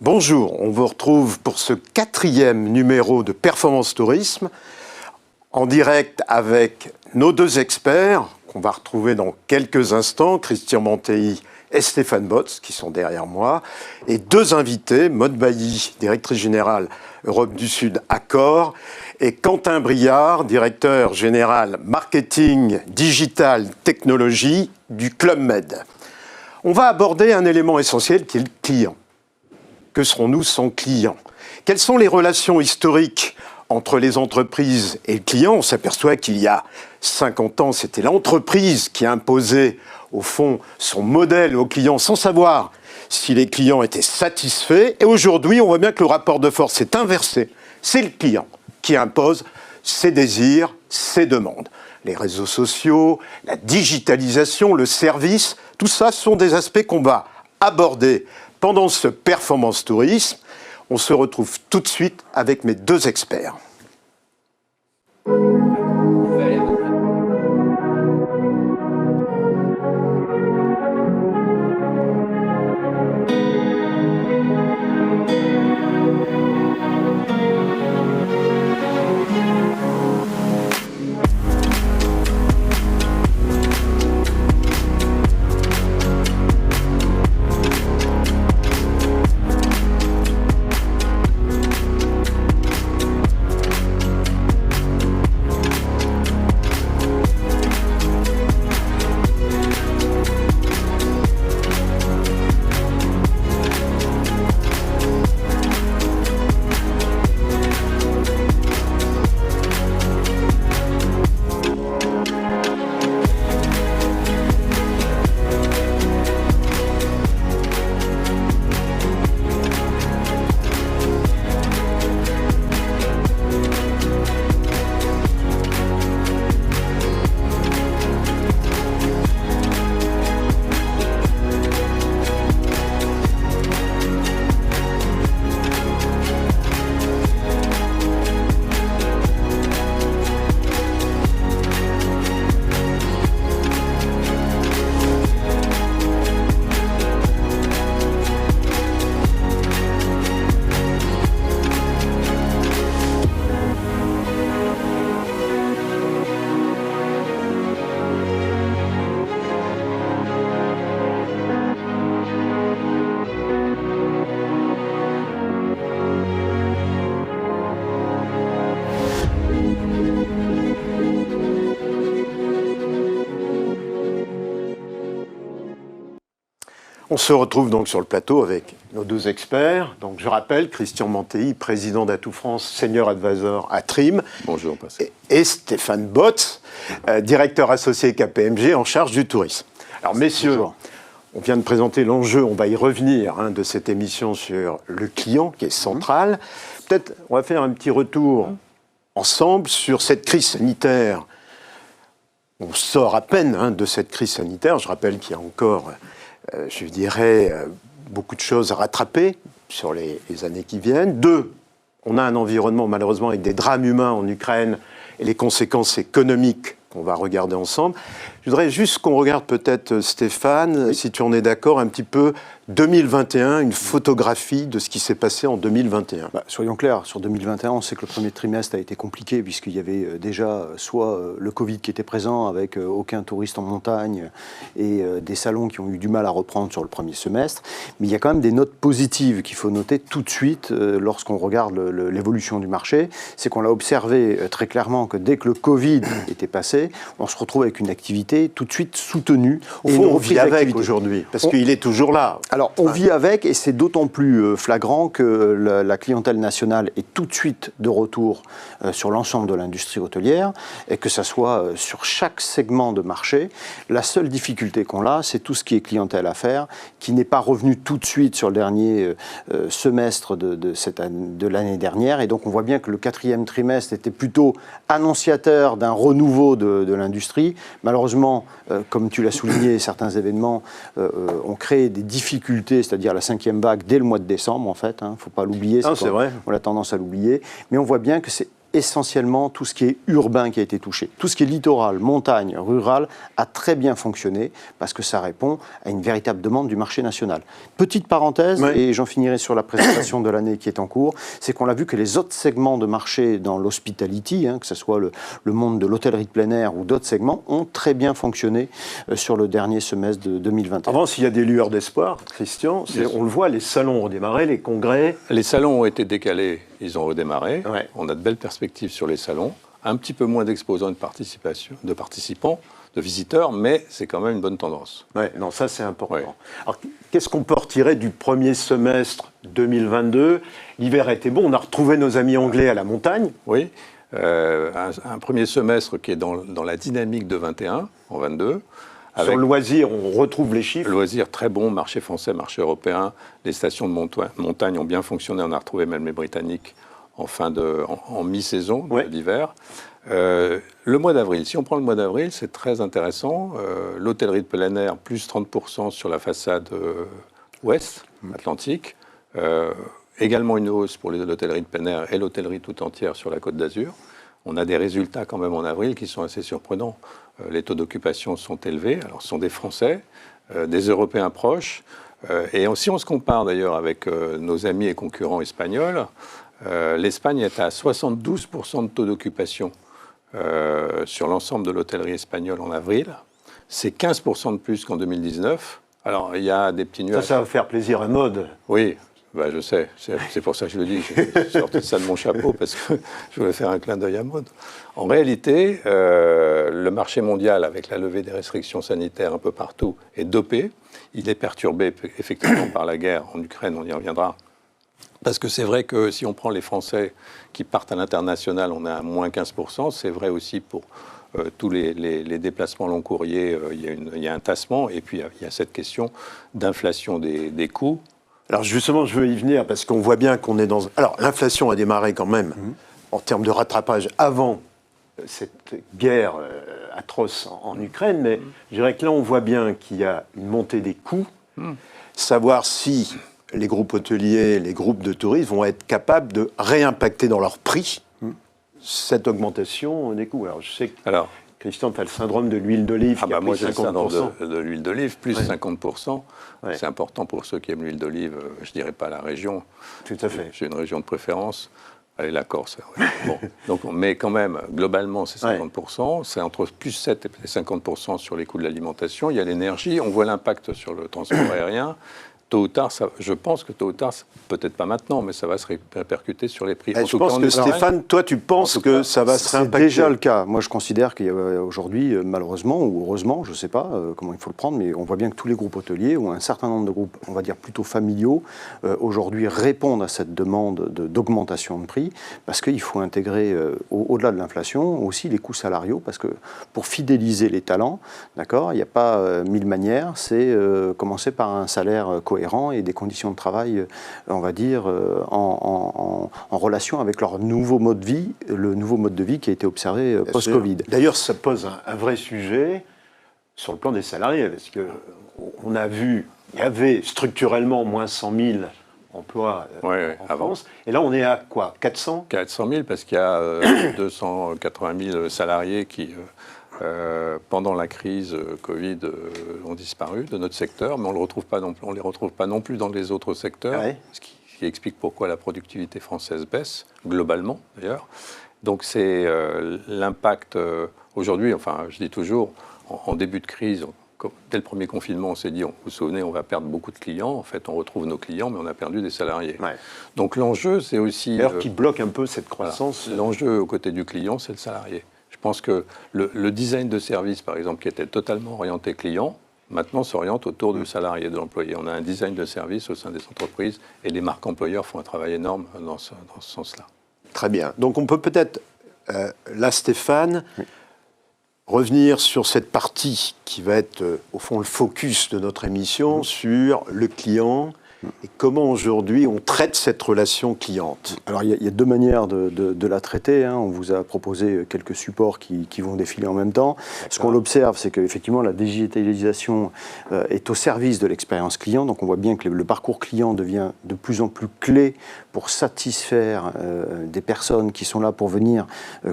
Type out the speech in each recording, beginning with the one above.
Bonjour, on vous retrouve pour ce 4e numéro de Performance Tourisme, en direct avec nos deux experts, qu'on va retrouver dans quelques instants, Christian Mantéi et Stéphane Botz, qui sont derrière moi, et deux invités, Maud Bailly, directrice générale Europe du Sud Accor, et Quentin Briard, directeur général marketing, digital, technologie du Club Med. On va aborder un élément essentiel qui est le client. Que serons-nous sans client? Quelles sont les relations historiques entre les entreprises et le client? On s'aperçoit qu'il y a 50 ans, c'était l'entreprise qui imposait, au fond, son modèle aux clients sans savoir si les clients étaient satisfaits. Et aujourd'hui, on voit bien que le rapport de force est inversé. C'est le client qui impose ses désirs, ses demandes. Les réseaux sociaux, la digitalisation, le service, tout ça sont des aspects qu'on va aborder pendant ce Performance Tourisme. On se retrouve tout de suite avec mes deux experts. On se retrouve donc sur le plateau avec nos deux experts. Donc je rappelle, Christian Mantéi, président d'Atout France, senior advisor à Trim. Bonjour, Pascal. Et Stéphane Botz, directeur associé KPMG en charge du tourisme. Alors messieurs, bonjour. On vient de présenter l'enjeu, on va y revenir, de cette émission sur le client qui est central. Peut-être on va faire un petit retour ensemble sur cette crise sanitaire. On sort à peine de cette crise sanitaire. Je rappelle qu'il y a encore... je dirais, beaucoup de choses à rattraper sur les années qui viennent. Deux, on a un environnement malheureusement avec des drames humains en Ukraine et les conséquences économiques qu'on va regarder ensemble. Je voudrais juste qu'on regarde peut-être, Stéphane, oui, si tu en es d'accord, un petit peu 2021, une photographie de ce qui s'est passé en 2021. Soyons clairs, sur 2021, on sait que le premier trimestre a été compliqué puisqu'il y avait déjà soit le Covid qui était présent avec aucun touriste en montagne et des salons qui ont eu du mal à reprendre sur le premier semestre. Mais il y a quand même des notes positives qu'il faut noter tout de suite lorsqu'on regarde l'évolution du marché. C'est qu'on l'a observé très clairement que dès que le Covid était passé, on se retrouve avec une activité tout de suite soutenue. Au fond, on vit avec aujourd'hui, parce qu'il est toujours là. Alors, on vit avec, et c'est d'autant plus flagrant que la clientèle nationale est tout de suite de retour sur l'ensemble de l'industrie hôtelière, et que ça soit sur chaque segment de marché. La seule difficulté qu'on a, c'est tout ce qui est clientèle affaires, qui n'est pas revenu tout de suite sur le dernier semestre de l'année dernière, et donc on voit bien que le 4e trimestre était plutôt annonciateur d'un renouveau de l'industrie. Malheureusement, comme tu l'as souligné, certains événements ont créé des difficultés, c'est-à-dire la 5e vague dès le mois de décembre, en fait. Il ne faut pas l'oublier. C'est vrai. On a tendance à l'oublier. Mais on voit bien que c'est essentiellement tout ce qui est urbain qui a été touché. Tout ce qui est littoral, montagne, rural a très bien fonctionné parce que ça répond à une véritable demande du marché national. Petite parenthèse, et j'en finirai sur la présentation de l'année qui est en cours, c'est qu'on a vu que les autres segments de marché dans l'hospitality, que ce soit le monde de l'hôtellerie de plein air ou d'autres segments, ont très bien fonctionné sur le dernier semestre de 2021. Avant, s'il y a des lueurs d'espoir, Christian, on le voit, les salons ont redémarré, les congrès... Les salons ont été décalés, ils ont redémarré. Ouais. On a de belles perspectives sur les salons. Un petit peu moins d'exposants de participants, de visiteurs, mais c'est quand même une bonne tendance. Ouais, non, ça c'est important. Ouais. Alors, qu'est-ce qu'on peut retirer du premier semestre 2022 ? L'hiver a été bon, on a retrouvé nos amis anglais à la montagne. Oui, un premier semestre qui est dans la dynamique de 21, en 22. Sur le loisir, on retrouve les chiffres. Loisir très bon, marché français, marché européen. Les stations de montagne ont bien fonctionné. On a retrouvé même les Britanniques en mi-saison d'hiver. Le mois d'avril, si on prend le mois d'avril, c'est très intéressant. L'hôtellerie de plein air, plus 30% sur la façade ouest, Atlantique. Également une hausse pour l'hôtellerie de plein air et l'hôtellerie tout entière sur la Côte d'Azur. On a des résultats quand même en avril qui sont assez surprenants. Les taux d'occupation sont élevés. Alors, ce sont des Français, des Européens proches. Et si on se compare d'ailleurs avec nos amis et concurrents espagnols, l'Espagne est à 72% de taux d'occupation sur l'ensemble de l'hôtellerie espagnole en avril. C'est 15% de plus qu'en 2019. Alors, il y a des petits nuages. Ça va faire plaisir à Maud. Oui. Bah, je sais, c'est pour ça que je le dis, j'ai sorti ça de mon chapeau parce que je voulais faire un clin d'œil à Maud. En réalité, le marché mondial, avec la levée des restrictions sanitaires un peu partout, est dopé. Il est perturbé effectivement par la guerre en Ukraine, on y reviendra. Parce que c'est vrai que si on prend les Français qui partent à l'international, on est à moins 15%. C'est vrai aussi pour tous les déplacements long courrier, il y a un tassement. Et puis il y a cette question d'inflation des coûts. Alors justement, je veux y venir parce qu'on voit bien qu'on est dans... Alors l'inflation a démarré quand même en termes de rattrapage avant cette guerre atroce en Ukraine, mais je dirais que là on voit bien qu'il y a une montée des coûts. Savoir si les groupes hôteliers, les groupes de tourisme vont être capables de réimpacter dans leur prix cette augmentation des coûts. Alors je sais que... Christian, tu as le syndrome de l'huile d'olive qui a pris 50%. Moi, j'ai le syndrome de l'huile d'olive, plus 50%. Ouais. C'est important pour ceux qui aiment l'huile d'olive, je ne dirais pas la région. Tout à fait. J'ai une région de préférence. Allez, la Corse. Ouais. Bon. Donc, mais quand même, globalement, c'est 50%. C'est entre plus 7 et 50% sur les coûts de l'alimentation. Il y a l'énergie. On voit l'impact sur le transport aérien. Tôt ou tard, je pense que tôt ou tard, peut-être pas maintenant, mais ça va se répercuter sur les prix. Je pense que Stéphane, toi, tu penses que ça va se réimpacter ? C'est déjà le cas. Moi, je considère qu'il y a aujourd'hui, malheureusement ou heureusement, je ne sais pas comment il faut le prendre, mais on voit bien que tous les groupes hôteliers, ou un certain nombre de groupes, on va dire plutôt familiaux, aujourd'hui répondent à cette demande d'augmentation de prix, parce qu'il faut intégrer, au-delà de l'inflation, aussi les coûts salariaux, parce que pour fidéliser les talents, d'accord, il n'y a pas mille manières, c'est commencer par un salaire cohérent et des conditions de travail, on va dire, en relation avec leur nouveau mode de vie, le nouveau mode de vie qui a été observé post-Covid. D'ailleurs, ça pose un vrai sujet sur le plan des salariés, parce qu'on a vu, il y avait structurellement moins 100 000 emplois en France, et là on est à quoi, 400 ? 400 000, parce qu'il y a 280 000 salariés qui... pendant la crise Covid, ont disparu de notre secteur, mais on ne les retrouve pas non plus dans les autres secteurs, ce qui explique pourquoi la productivité française baisse, globalement d'ailleurs. Donc c'est l'impact aujourd'hui, enfin je dis toujours, en début de crise, dès le premier confinement, on s'est dit, vous vous souvenez, on va perdre beaucoup de clients. En fait, on retrouve nos clients, mais on a perdu des salariés. Ouais. Donc l'enjeu, c'est aussi... D'ailleurs, qui bloque un peu cette croissance. Voilà. L'enjeu aux côtés du client, c'est le salarié. Je pense que le design de service, par exemple, qui était totalement orienté client, maintenant s'oriente autour du salarié, de l'employé. On a un design de service au sein des entreprises et les marques employeurs font un travail énorme dans ce sens-là. Très bien. Donc on peut peut-être, là Stéphane, revenir sur cette partie qui va être au fond le focus de notre émission, sur le client et comment aujourd'hui on traite cette relation cliente? Alors il y a deux manières de la traiter. On vous a proposé quelques supports qui vont défiler en même temps. Ce qu'on observe, c'est qu'effectivement la digitalisation est au service de l'expérience client. Donc on voit bien que le parcours client devient de plus en plus clé pour satisfaire des personnes qui sont là pour venir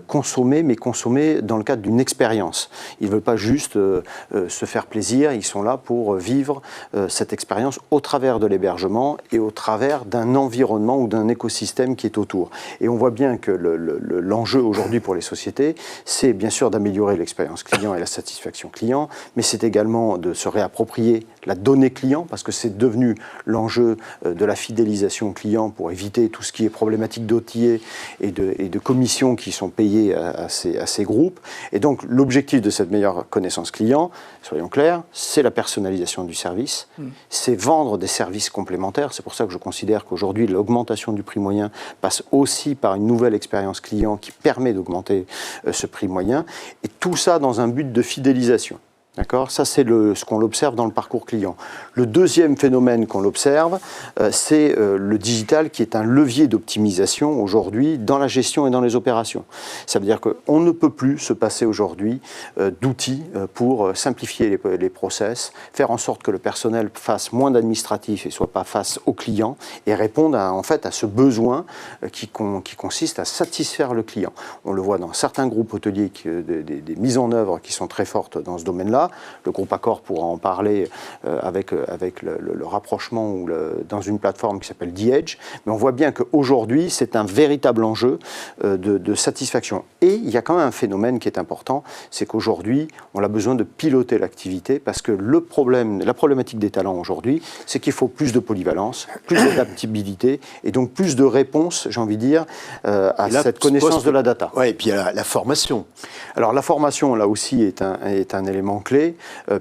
consommer, mais consommer dans le cadre d'une expérience. Ils ne veulent pas juste se faire plaisir, ils sont là pour vivre cette expérience au travers de l'hébergement et au travers d'un environnement ou d'un écosystème qui est autour. Et on voit bien que l'enjeu aujourd'hui pour les sociétés, c'est bien sûr d'améliorer l'expérience client et la satisfaction client, mais c'est également de se réapproprier la donnée client, parce que c'est devenu l'enjeu de la fidélisation client pour éviter tout ce qui est problématique d'outillés et de commissions qui sont payées à ces groupes. Et donc l'objectif de cette meilleure connaissance client, soyons clairs, c'est la personnalisation du service, c'est vendre des services complémentaires. C'est pour ça que je considère qu'aujourd'hui, l'augmentation du prix moyen passe aussi par une nouvelle expérience client qui permet d'augmenter ce prix moyen. Et tout ça dans un but de fidélisation. D'accord ? Ça, c'est ce qu'on observe dans le parcours client. Le deuxième phénomène qu'on observe, c'est le digital qui est un levier d'optimisation aujourd'hui dans la gestion et dans les opérations. Ça veut dire qu'on ne peut plus se passer aujourd'hui d'outils pour simplifier les process, faire en sorte que le personnel fasse moins d'administratif et soit pas face aux clients et réponde en fait à ce besoin qui consiste à satisfaire le client. On le voit dans certains groupes hôteliers, des mises en œuvre qui sont très fortes dans ce domaine-là. Le groupe Accor pourra en parler avec le rapprochement dans une plateforme qui s'appelle The Edge. Mais on voit bien qu'aujourd'hui, c'est un véritable enjeu de satisfaction. Et il y a quand même un phénomène qui est important, c'est qu'aujourd'hui, on a besoin de piloter l'activité parce que la problématique des talents aujourd'hui, c'est qu'il faut plus de polyvalence, plus d'adaptabilité et donc plus de réponses, j'ai envie de dire, à cette connaissance de la data. Oui, et puis il y a la formation. Alors la formation, là aussi, est un élément clé.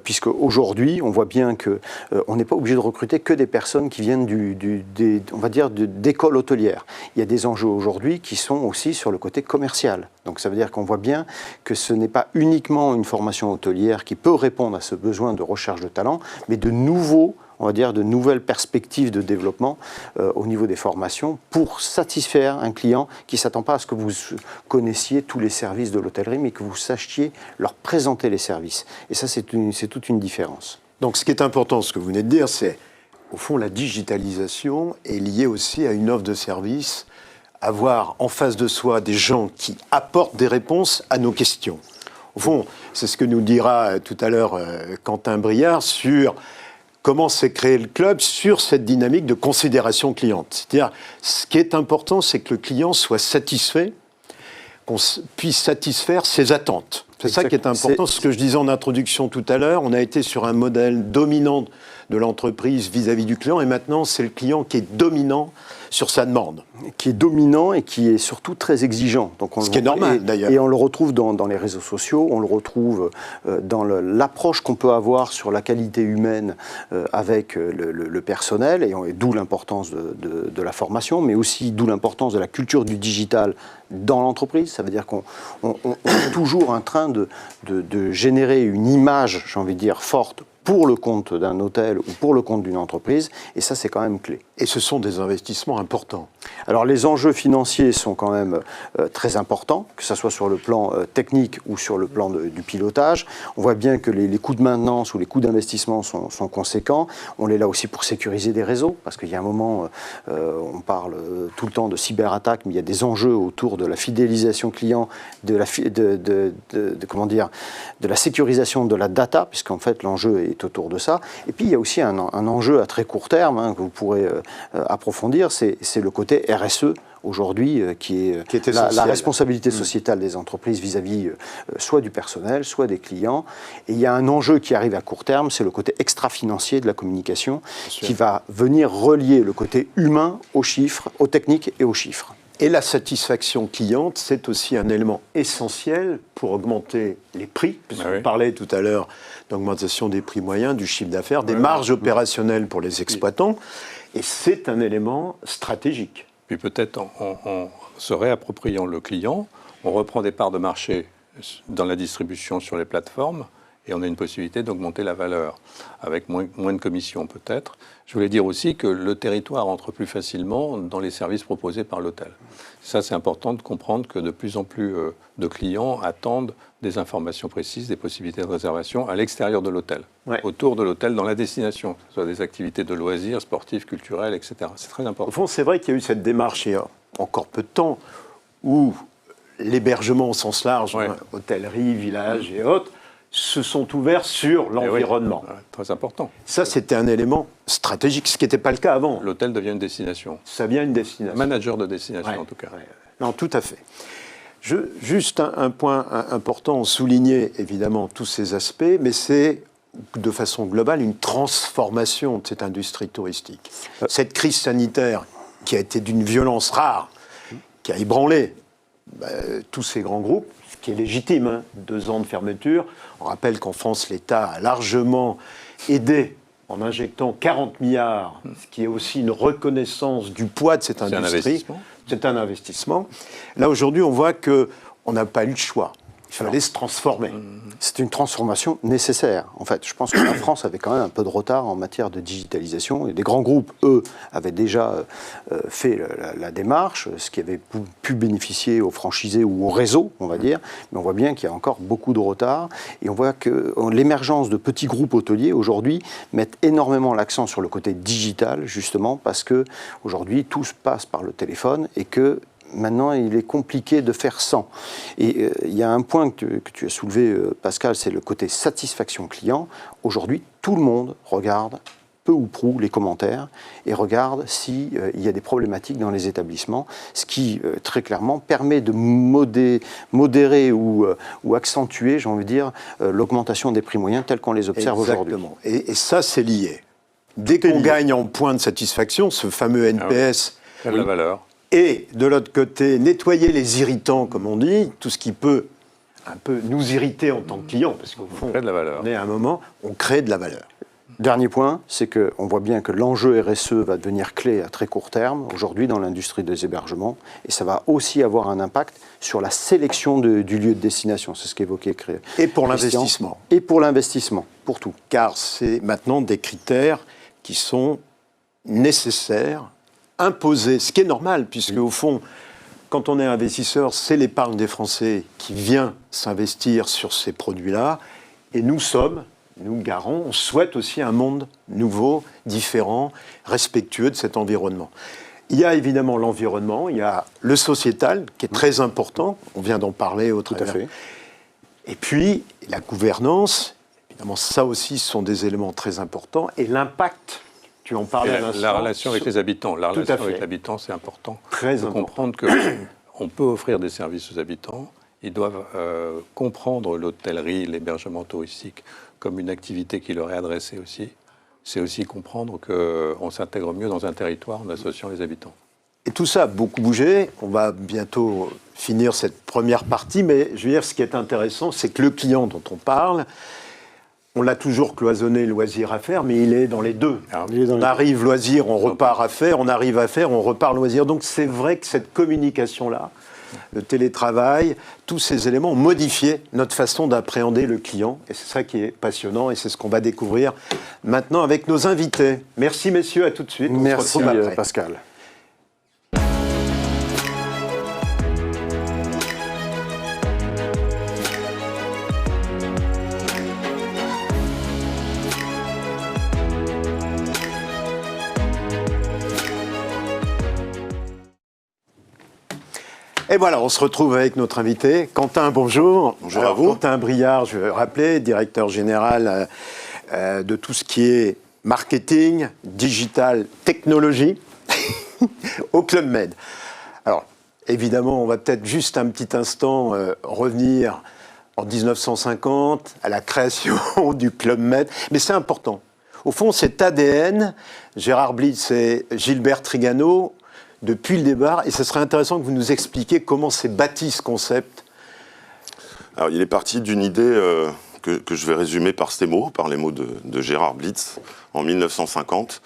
Puisque aujourd'hui, on voit bien qu'on n'est pas obligé de recruter que des personnes qui viennent on va dire, d'écoles hôtelières. Il y a des enjeux aujourd'hui qui sont aussi sur le côté commercial. Donc ça veut dire qu'on voit bien que ce n'est pas uniquement une formation hôtelière qui peut répondre à ce besoin de recherche de talent, mais de nouvelles perspectives de développement au niveau des formations pour satisfaire un client qui ne s'attend pas à ce que vous connaissiez tous les services de l'hôtellerie, mais que vous sachiez leur présenter les services. Et ça, c'est toute une différence. Donc ce qui est important, ce que vous venez de dire, c'est au fond la digitalisation est liée aussi à une offre de service, avoir en face de soi des gens qui apportent des réponses à nos questions. Au fond, c'est ce que nous dira tout à l'heure Quentin Briard sur comment s'est créé le club sur cette dynamique de considération cliente. C'est-à-dire, ce qui est important, c'est que le client soit satisfait, qu'on puisse satisfaire ses attentes. C'est ça qui est important. C'est ce que je disais en introduction tout à l'heure. On a été sur un modèle dominant de l'entreprise vis-à-vis du client, et maintenant, c'est le client qui est dominant sur sa demande. Qui est dominant et qui est surtout très exigeant. Donc ce qui est normal, d'ailleurs. Et on le retrouve dans les réseaux sociaux, on le retrouve dans l'approche qu'on peut avoir sur la qualité humaine avec le personnel, et d'où l'importance de la formation, mais aussi d'où l'importance de la culture du digital dans l'entreprise. Ça veut dire qu'on est toujours en train de générer une image, j'ai envie de dire, forte pour le compte d'un hôtel ou pour le compte d'une entreprise, et ça, c'est quand même clé. Et ce sont des investissements importants. Alors, les enjeux financiers sont quand même très importants, que ce soit sur le plan technique ou sur le plan du pilotage. On voit bien que les coûts de maintenance ou les coûts d'investissement sont conséquents. On est là aussi pour sécuriser des réseaux, parce qu'il y a un moment, on parle tout le temps de cyberattaque, mais il y a des enjeux autour de la fidélisation client, de la sécurisation de la data, puisqu'en fait, l'enjeu est autour de ça. Et puis, il y a aussi un enjeu à très court terme, que vous pourrez approfondir, c'est le côté RSE aujourd'hui, qui est la responsabilité sociétale des entreprises vis-à-vis soit du personnel, soit des clients. Et il y a un enjeu qui arrive à court terme, c'est le côté extra-financier de la communication, qui va venir relier le côté humain aux chiffres, aux techniques et aux chiffres. Et la satisfaction cliente, c'est aussi un élément essentiel pour augmenter les prix, puisqu'on parlait tout à l'heure d'augmentation des prix moyens, du chiffre d'affaires, des marges opérationnelles pour les exploitants, et c'est un élément stratégique. Puis peut-être en se réappropriant le client, on reprend des parts de marché dans la distribution sur les plateformes, et on a une possibilité d'augmenter la valeur avec moins de commissions peut-être. Je voulais dire aussi que le territoire entre plus facilement dans les services proposés par l'hôtel. Ça, c'est important de comprendre que de plus en plus de clients attendent des informations précises, des possibilités de réservation à l'extérieur de l'hôtel, autour de l'hôtel, dans la destination, que ce soit des activités de loisirs, sportives, culturelles, etc. C'est très important. Au fond, c'est vrai qu'il y a eu cette démarche il y a encore peu de temps où l'hébergement au sens large, hôtellerie, village et autres, se sont ouverts sur l'environnement. Oui, très important. Ça, c'était un élément stratégique, ce qui n'était pas le cas avant. L'hôtel devient une destination. Ça devient une destination. Manager de destination, en tout cas. Non, tout à fait. Juste un point important, souligner évidemment tous ces aspects, mais c'est de façon globale une transformation de cette industrie touristique. Cette crise sanitaire qui a été d'une violence rare, qui a ébranlé tous ces grands groupes, ce qui est légitime, 2 ans de fermeture. On rappelle qu'en France, l'État a largement aidé en injectant 40 milliards, ce qui est aussi une reconnaissance du poids de cette industrie. C'est un investissement. Là, aujourd'hui, on voit qu'on n'a pas eu le choix. Il fallait se transformer. C'est une transformation nécessaire. En fait, je pense que la France avait quand même un peu de retard en matière de digitalisation. Et des grands groupes, eux, avaient déjà fait la démarche, ce qui avait pu bénéficier aux franchisés ou au réseau, on va dire. Mais on voit bien qu'il y a encore beaucoup de retard. Et on voit que l'émergence de petits groupes hôteliers, aujourd'hui, mettent énormément l'accent sur le côté digital, justement, parce qu'aujourd'hui, tout se passe par le téléphone et que maintenant, il est compliqué de faire sans. Et il y a un point que tu as soulevé, Pascal, c'est le côté satisfaction client. Aujourd'hui, tout le monde regarde peu ou prou les commentaires et regarde s'il y a des problématiques dans les établissements, ce qui, très clairement, permet de modérer ou accentuer, j'ai envie de dire, l'augmentation des prix moyens tels qu'on les observe aujourd'hui. Exactement. Et ça, c'est lié. Dès qu'on gagne en points de satisfaction, ce fameux NPS... de la valeur. Et de l'autre côté, nettoyer les irritants, comme on dit, tout ce qui peut un peu nous irriter en tant que client, parce qu'au fond, on est à un moment, on crée de la valeur. Dernier point, c'est qu'on voit bien que l'enjeu RSE va devenir clé à très court terme, aujourd'hui dans l'industrie des hébergements, et ça va aussi avoir un impact sur la sélection du lieu de destination, c'est ce qu'évoquait Christian. Et pour l'investissement. Et pour l'investissement, pour tout. Car c'est maintenant des critères qui sont nécessaires, imposés, ce qui est normal, puisque au fond, quand on est investisseur, c'est l'épargne des Français qui vient s'investir sur ces produits-là, et nous garants, on souhaite aussi un monde nouveau, différent, respectueux de cet environnement. Il y a évidemment l'environnement, il y a le sociétal, qui est très important, on vient d'en parler au travers. Tout à fait. Et puis, la gouvernance, évidemment, ça aussi, ce sont des éléments très importants, et l'impact. Tu en parlais à l'instant. La relation avec les habitants. La relation avec l'habitant, c'est important. Très important. Comprendre qu'on peut offrir des services aux habitants. Ils doivent comprendre l'hôtellerie, l'hébergement touristique comme une activité qui leur est adressée aussi. C'est aussi comprendre qu'on s'intègre mieux dans un territoire en associant les habitants. Et tout ça a beaucoup bougé. On va bientôt finir cette première partie. Mais je veux dire, ce qui est intéressant, c'est que le client dont on parle, on l'a toujours cloisonné loisir à faire, mais il est dans les deux. On arrive loisir, on repart à faire, on arrive à faire, on repart loisir. Donc c'est vrai que cette communication-là, le télétravail, tous ces éléments ont modifié notre façon d'appréhender le client. Et c'est ça qui est passionnant et c'est ce qu'on va découvrir maintenant avec nos invités. Merci messieurs, à tout de suite. Merci Pascal. Et voilà, on se retrouve avec notre invité. Quentin, bonjour. Bonjour à vous. Quentin Briard, je vais rappeler, directeur général de tout ce qui est marketing, digital, technologie au Club Med. Alors, évidemment, on va peut-être juste un petit instant revenir en 1950, à la création du Club Med, mais c'est important. Au fond, cet ADN, Gérard Blitz et Gilbert Trigano, depuis le départ, et ce serait intéressant que vous nous expliquiez comment s'est bâti ce concept. Alors, il est parti d'une idée que je vais résumer par ces mots, par les mots de Gérard Blitz, en 1950,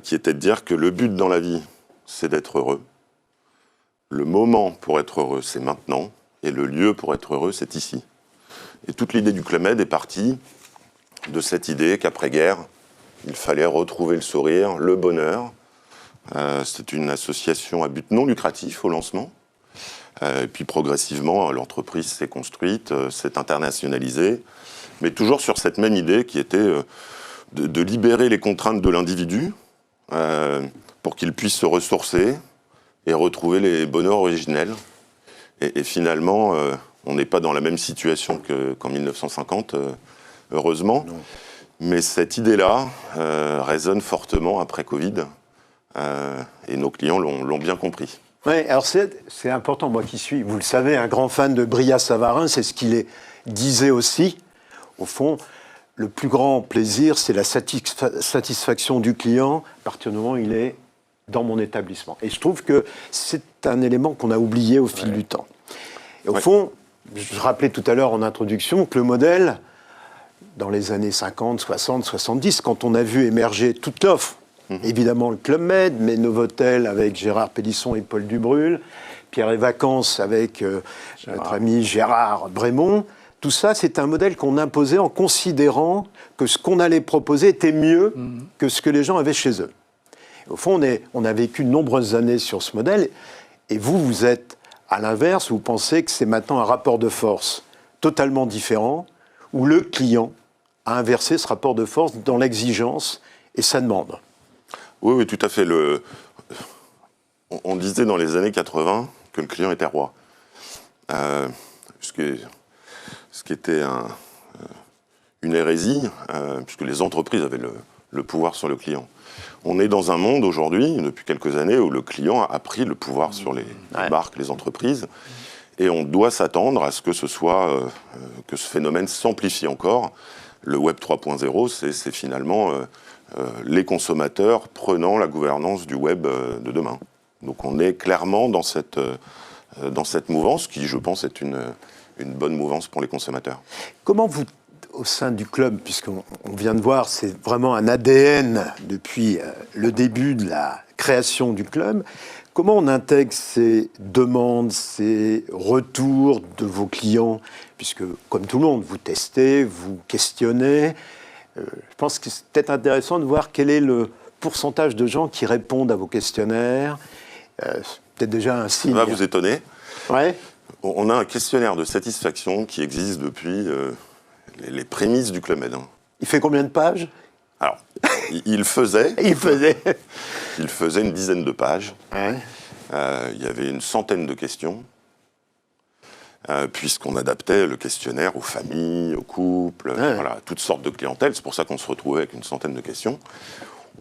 qui était de dire que le but dans la vie, c'est d'être heureux. Le moment pour être heureux, c'est maintenant, et le lieu pour être heureux, c'est ici. Et toute l'idée du Club Med est partie de cette idée qu'après-guerre, il fallait retrouver le sourire, le bonheur. C'est une association à but non lucratif au lancement. Et puis progressivement, l'entreprise s'est construite, s'est internationalisée, mais toujours sur cette même idée qui était de libérer les contraintes de l'individu pour qu'il puisse se ressourcer et retrouver les bonheurs originels. Et finalement, on n'est pas dans la même situation qu'en 1950, heureusement. Non. Mais cette idée-là résonne fortement après Covid, et nos clients l'ont bien compris. Oui, alors c'est important, moi qui suis, vous le savez, un grand fan de Brillat-Savarin, c'est ce qu'il disait aussi. Au fond, le plus grand plaisir, c'est la satisfaction du client à partir du moment où il est dans mon établissement. Et je trouve que c'est un élément qu'on a oublié au fil du temps. Et au fond, je rappelais tout à l'heure en introduction que le modèle, dans les années 50, 60, 70, quand on a vu émerger toute l'offre, évidemment le Club Med, mais Novotel avec Gérard Pélisson et Paul Dubrul, Pierre et Vacances avec notre ami Gérard Brémond, tout ça, c'est un modèle qu'on imposait en considérant que ce qu'on allait proposer était mieux que ce que les gens avaient chez eux. Et au fond, on a vécu de nombreuses années sur ce modèle, et vous êtes à l'inverse, vous pensez que c'est maintenant un rapport de force totalement différent, où le client a inversé ce rapport de force dans l'exigence et sa demande. Oui, tout à fait. On disait dans les années 80 que le client était roi. Ce qui était une hérésie, puisque les entreprises avaient le pouvoir sur le client. On est dans un monde aujourd'hui, depuis quelques années, où le client a pris le pouvoir sur les marques, les entreprises, et on doit s'attendre à ce que ce phénomène s'amplifie encore. Le Web 3.0, c'est finalement les consommateurs prenant la gouvernance du web de demain. Donc on est clairement dans cette mouvance qui, je pense, est une bonne mouvance pour les consommateurs. Comment vous, au sein du club, puisqu'on vient de voir, c'est vraiment un ADN depuis le début de la création du club, comment on intègre ces demandes, ces retours de vos clients, puisque, comme tout le monde, vous testez, vous questionnez. Je pense que c'est peut-être intéressant de voir quel est le pourcentage de gens qui répondent à vos questionnaires. Peut-être déjà un signe. Ça va vous étonner. Ouais. On a un questionnaire de satisfaction qui existe depuis les prémices du Club Med. Il fait combien de pages ? Alors, il faisait une dizaine de pages. Ouais. Il y avait une centaine de questions, puisqu'on adaptait le questionnaire aux familles, aux couples, voilà, toutes sortes de clientèles. C'est pour ça qu'on se retrouvait avec une centaine de questions.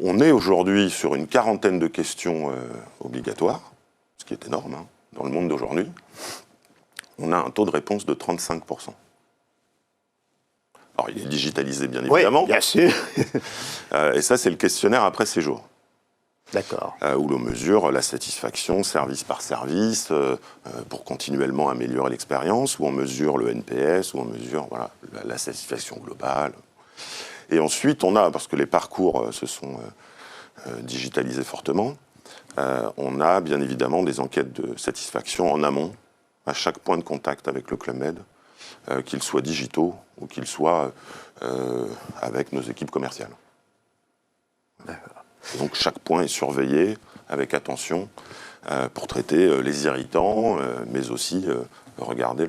On est aujourd'hui sur une quarantaine de questions obligatoires, ce qui est énorme dans le monde d'aujourd'hui. On a un taux de réponse de 35%. Alors, il est digitalisé, bien évidemment. Oui, bien sûr. Et ça, c'est le questionnaire après séjour. D'accord. Où l'on mesure la satisfaction service par service pour continuellement améliorer l'expérience, où on mesure le NPS, où on mesure la satisfaction globale. Et ensuite, on a, parce que les parcours se sont digitalisés fortement, on a bien évidemment des enquêtes de satisfaction en amont, à chaque point de contact avec le Club Med, qu'ils soient digitaux ou qu'ils soient avec nos équipes commerciales. D'accord. Donc chaque point est surveillé avec attention pour traiter les irritants, mais aussi regarder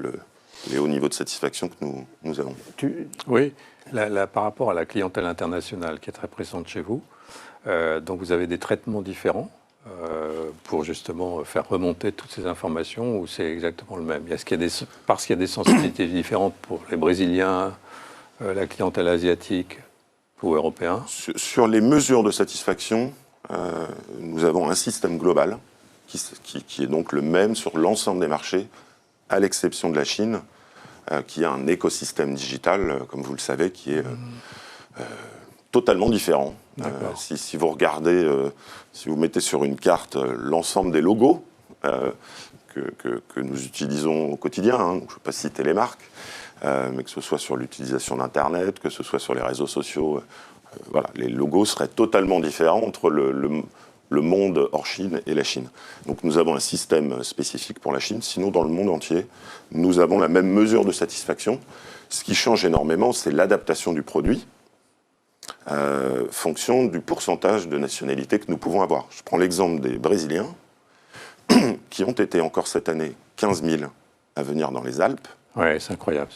les hauts niveaux de satisfaction que nous avons. Oui, par rapport à la clientèle internationale qui est très présente chez vous, donc vous avez des traitements différents pour justement faire remonter toutes ces informations, ou c'est exactement le même? Parce qu'il y a des sensibilités différentes pour les Brésiliens, la clientèle asiatique ou européen? Sur les mesures de satisfaction, nous avons un système global qui est donc le même sur l'ensemble des marchés, à l'exception de la Chine, qui a un écosystème digital, comme vous le savez, qui est totalement différent. Si vous regardez, si vous mettez sur une carte l'ensemble des logos que nous utilisons au quotidien, donc je ne vais pas citer les marques, mais que ce soit sur l'utilisation d'Internet, que ce soit sur les réseaux sociaux, les logos seraient totalement différents entre le monde hors Chine et la Chine. Donc nous avons un système spécifique pour la Chine, sinon dans le monde entier, nous avons la même mesure de satisfaction. Ce qui change énormément, c'est l'adaptation du produit, fonction du pourcentage de nationalité que nous pouvons avoir. Je prends l'exemple des Brésiliens, qui ont été encore cette année 15 000 à venir dans les Alpes. Ouais, c'est incroyable.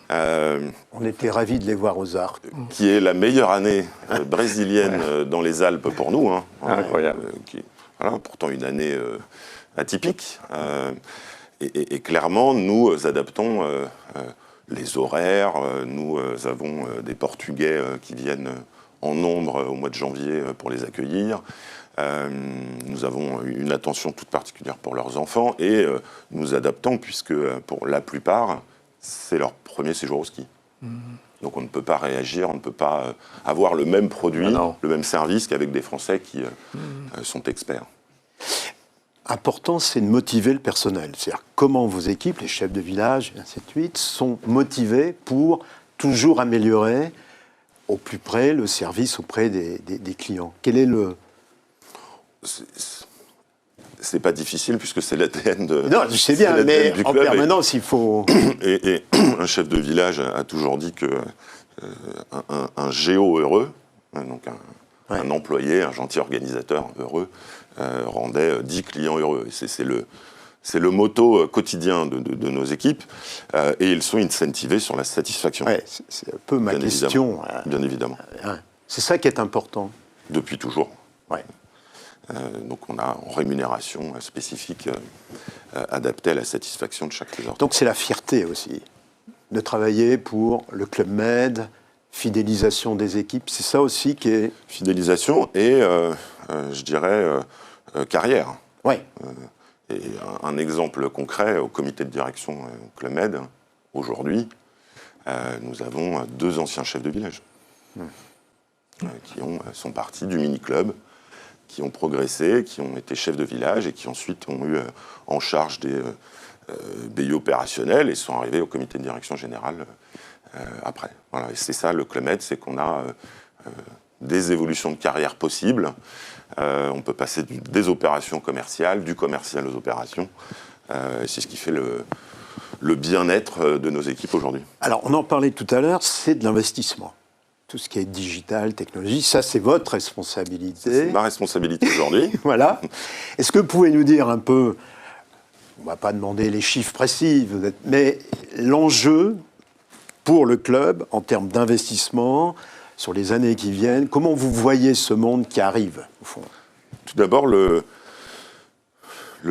On était ravis de les voir aux Arcs. Qui est la meilleure année brésilienne dans les Alpes pour nous. Hein, incroyable. Voilà, pourtant une année atypique. Et clairement, nous adaptons les horaires. Nous avons des Portugais qui viennent en nombre au mois de janvier pour les accueillir. Nous avons une attention toute particulière pour leurs enfants et nous adaptons puisque pour la plupart, c'est leur premier séjour au ski. Donc on ne peut pas réagir, on ne peut pas avoir le même produit, le même service qu'avec des Français qui sont experts. Important, c'est de motiver le personnel. C'est-à-dire comment vos équipes, les chefs de village, et ainsi de suite, sont motivés pour toujours améliorer au plus près le service auprès des clients. Quel est le... C'est pas difficile puisque c'est l'ADN de. Non, je sais bien, mais en permanence, il faut. Et un chef de village a toujours dit que un géo heureux, donc un employé, un gentil organisateur heureux, rendait 10 clients heureux. C'est le motto quotidien de nos équipes, et ils sont incentivés sur la satisfaction. Ouais, c'est un peu ma question. Bien évidemment. C'est ça qui est important. Depuis toujours. Ouais. Donc on a en rémunération spécifique adaptée à la satisfaction de chaque trésor. Donc c'est la fierté aussi de travailler pour le Club Med, fidélisation des équipes, c'est ça aussi qui est... Fidélisation et, je dirais, carrière. Oui. Et un exemple concret, au comité de direction Club Med, aujourd'hui, nous avons 2 anciens chefs de village qui sont partis du mini-club, qui ont progressé, qui ont été chefs de village et qui ensuite ont eu en charge des BU opérationnels et sont arrivés au comité de direction générale après. Voilà. Et c'est ça le Club Med, c'est qu'on a des évolutions de carrière possibles. On peut passer des opérations commerciales, du commercial aux opérations. C'est ce qui fait le bien-être de nos équipes aujourd'hui. Alors, on en parlait tout à l'heure, c'est de l'investissement. Tout ce qui est digital, technologie, ça c'est votre responsabilité. C'est ma responsabilité aujourd'hui. Voilà. Est-ce que vous pouvez nous dire un peu, on ne va pas demander les chiffres précis, mais l'enjeu pour le club en termes d'investissement sur les années qui viennent, comment vous voyez ce monde qui arrive au fond? Tout d'abord, le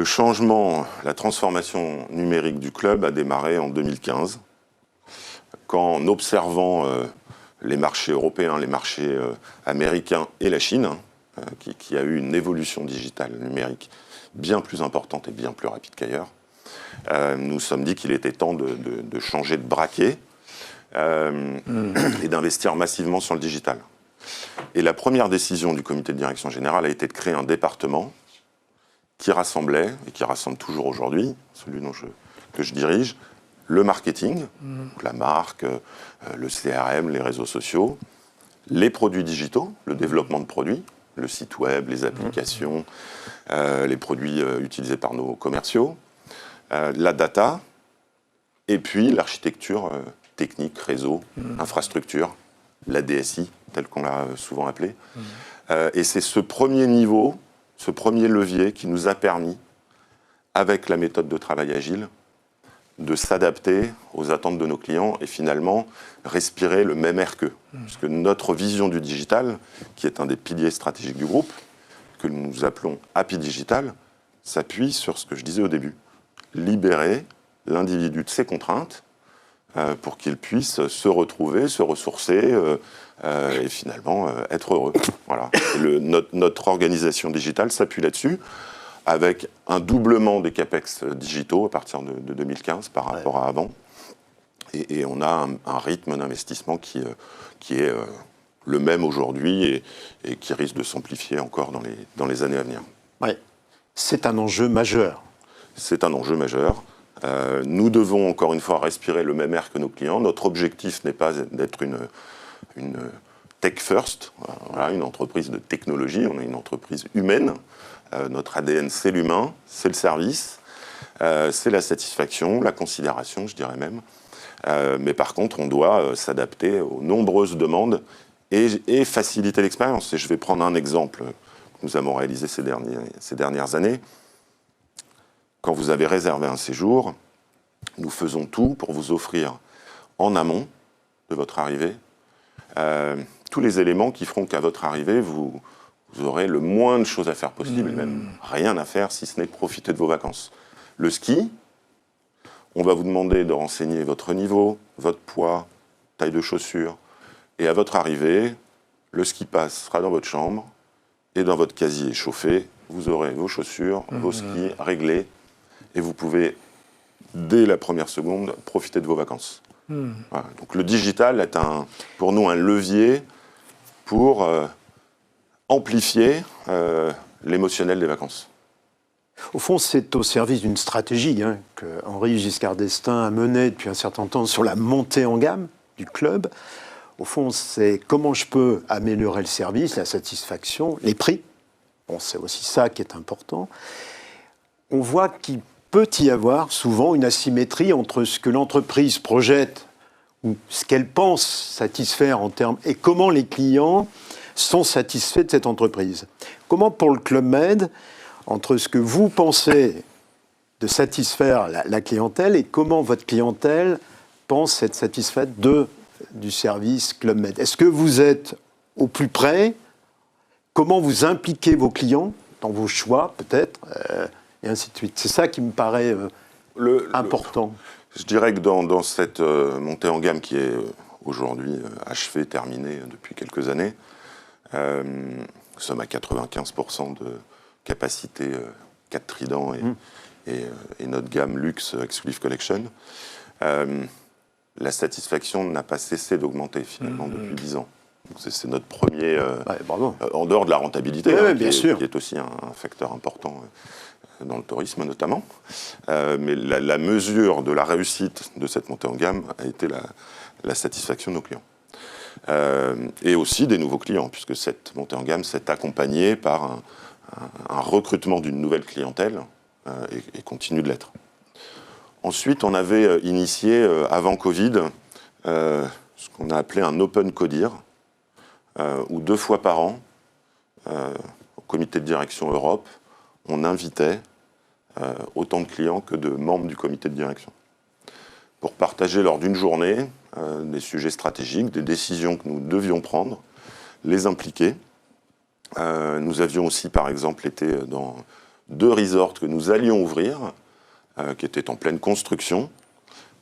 changement, la transformation numérique du club a démarré en 2015, quand en observant les marchés européens, les marchés américains et la Chine, qui a eu une évolution digitale numérique bien plus importante et bien plus rapide qu'ailleurs, nous nous sommes dit qu'il était temps de changer de braquet et d'investir massivement sur le digital. Et la première décision du comité de direction générale a été de créer un département qui rassemblait, et qui rassemble toujours aujourd'hui, celui que je dirige, le marketing, donc la marque, le CRM, les réseaux sociaux, les produits digitaux, le développement de produits, le site web, les applications, les produits utilisés par nos commerciaux, la data, et puis l'architecture technique, réseau, infrastructure, la DSI, telle qu'on l'a souvent appelée. Et c'est ce premier niveau, ce premier levier qui nous a permis, avec la méthode de travail agile, de s'adapter aux attentes de nos clients et finalement respirer le même air qu'eux. Parce que notre vision du digital, qui est un des piliers stratégiques du groupe, que nous appelons Happy Digital, s'appuie sur ce que je disais au début. Libérer l'individu de ses contraintes pour qu'il puisse se retrouver, se ressourcer et finalement être heureux. Voilà. Notre organisation digitale s'appuie là-dessus, avec un doublement des capex digitaux à partir de 2015 par rapport à avant. Et on a un rythme d'investissement qui est le même aujourd'hui et qui risque de s'amplifier encore dans les années à venir. Oui, c'est un enjeu majeur. C'est un enjeu majeur. Nous devons encore une fois respirer le même air que nos clients. Notre objectif n'est pas d'être une tech first, voilà, une entreprise de technologie, on est une entreprise humaine. Notre ADN, c'est l'humain, c'est le service, c'est la satisfaction, la considération, je dirais même. Mais par contre, on doit s'adapter aux nombreuses demandes et faciliter l'expérience. Et je vais prendre un exemple que nous avons réalisé ces dernières années. Quand vous avez réservé un séjour, nous faisons tout pour vous offrir en amont de votre arrivée tous les éléments qui feront qu'à votre arrivée, vous aurez le moins de choses à faire possible, et même rien à faire si ce n'est profiter de vos vacances. Le ski, on va vous demander de renseigner votre niveau, votre poids, taille de chaussures, et à votre arrivée, le ski pass sera dans votre chambre, et dans votre casier chauffé, vous aurez vos chaussures, vos skis réglés, et vous pouvez, dès la première seconde, profiter de vos vacances. Voilà. Donc le digital est pour nous un levier pour amplifier l'émotionnel des vacances. Au fond, c'est au service d'une stratégie que Henri Giscard d'Estaing a menée depuis un certain temps sur la montée en gamme du club. Au fond, c'est comment je peux améliorer le service, la satisfaction, les prix. Bon, c'est aussi ça qui est important. On voit qu'il peut y avoir souvent une asymétrie entre ce que l'entreprise projette ou ce qu'elle pense satisfaire en termes et comment les clients sont satisfaits de cette entreprise. Comment pour le Club Med, entre ce que vous pensez de satisfaire la clientèle et comment votre clientèle pense être satisfaite du service Club Med. Est-ce que vous êtes au plus près? Comment vous impliquez vos clients dans vos choix, peut-être, et ainsi de suite. C'est ça qui me paraît important. Je dirais que dans cette montée en gamme qui est aujourd'hui achevée, terminée depuis quelques années, nous sommes à 95% de capacité 4 tridents et notre gamme Luxe Exclusive Collection. La satisfaction n'a pas cessé d'augmenter finalement depuis 10 ans. C'est notre premier, en dehors de la rentabilité, qui est aussi un facteur important dans le tourisme notamment. Mais la mesure de la réussite de cette montée en gamme a été la satisfaction de nos clients. Et aussi des nouveaux clients, puisque cette montée en gamme s'est accompagnée par un recrutement d'une nouvelle clientèle et continue de l'être. Ensuite, on avait initié, avant Covid, ce qu'on a appelé un Open Codir, où 2 fois par an, au comité de direction Europe, on invitait autant de clients que de membres du comité de direction, pour partager lors d'une journée des sujets stratégiques, des décisions que nous devions prendre, les impliquer. Nous avions aussi, par exemple, été dans 2 resorts que nous allions ouvrir, qui étaient en pleine construction,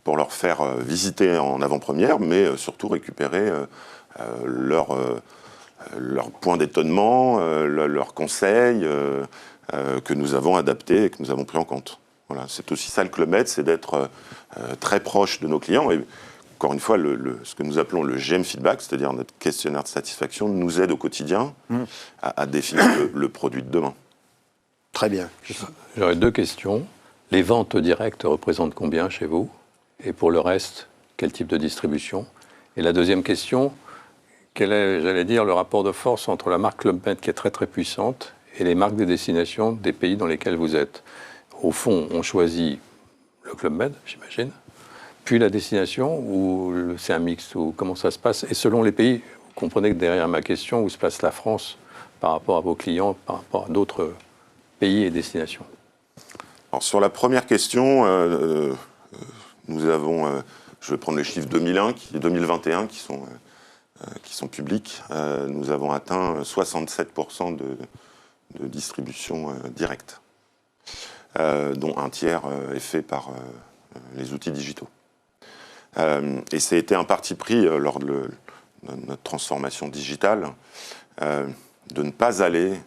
pour leur faire visiter en avant-première, mais surtout récupérer leur point d'étonnement, leurs conseils que nous avons adaptés et que nous avons pris en compte. Voilà, c'est aussi ça le Club Med, c'est d'être très proche de nos clients. Et encore une fois, ce que nous appelons le GEM Feedback, c'est-à-dire notre questionnaire de satisfaction, nous aide au quotidien à définir le produit de demain. Très bien. J'aurais 2 questions. Les ventes directes représentent combien chez vous? Et pour le reste, quel type de distribution? Et la deuxième question, quel est, j'allais dire, le rapport de force entre la marque Club Med, qui est très très puissante, et les marques de destination des pays dans lesquels vous êtes? Au fond, on choisit le Club Med, j'imagine, puis la destination, ou c'est un mix, ou comment ça se passe? Et selon les pays, vous comprenez que derrière ma question, où se place la France par rapport à vos clients, par rapport à d'autres pays et destinations? Alors, sur la première question, nous avons, je vais prendre les chiffres 2021 qui sont publics, nous avons atteint 67% de distribution directe, dont un tiers est fait par les outils digitaux. Et ça a été un parti pris lors de notre transformation digitale, de ne pas aller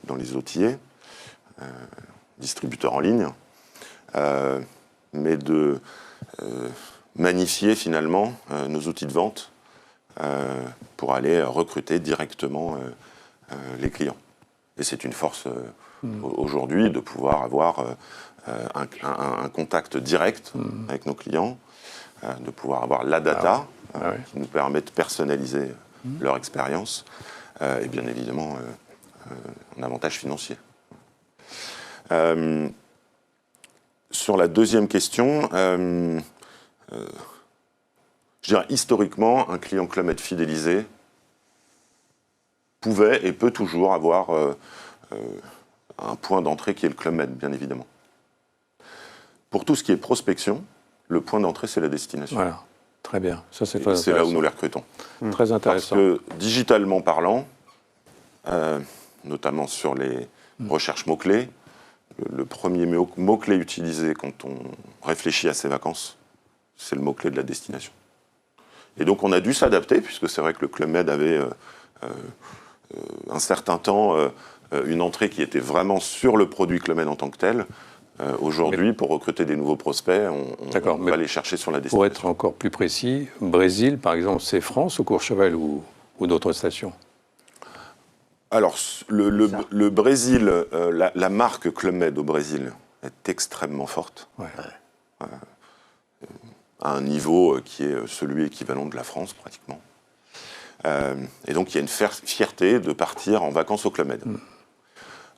dans les outils, distributeurs en ligne, mais de magnifier finalement nos outils de vente pour aller recruter directement les clients. Et c'est une force aujourd'hui de pouvoir avoir un contact direct avec nos clients, de pouvoir avoir la data qui nous permet de personnaliser leur expérience et bien évidemment un avantage financier. Sur la deuxième question, je dirais historiquement, un client Club Med fidélisé pouvait et peut toujours avoir un point d'entrée qui est le Club Med, bien évidemment. Pour tout ce qui est prospection, le point d'entrée, c'est la destination. Voilà, très bien. Ça, c'est là où nous les recrutons. Très intéressant. Parce que, digitalement parlant, notamment sur les recherches mots-clés, le premier mot-clé utilisé quand on réfléchit à ses vacances, c'est le mot-clé de la destination. Et donc on a dû s'adapter, puisque c'est vrai que le Club Med avait un certain temps une entrée qui était vraiment sur le produit Club Med en tant que tel. Aujourd'hui, pour recruter des nouveaux prospects, on va les chercher sur la destination. Pour être encore plus précis, Brésil, par exemple, c'est France ou Courchevel ou d'autres stations? Alors, le Brésil, la marque Club Med au Brésil est extrêmement forte. Ouais. À un niveau qui est celui équivalent de la France, pratiquement. Et donc, il y a une fierté de partir en vacances au Club Med.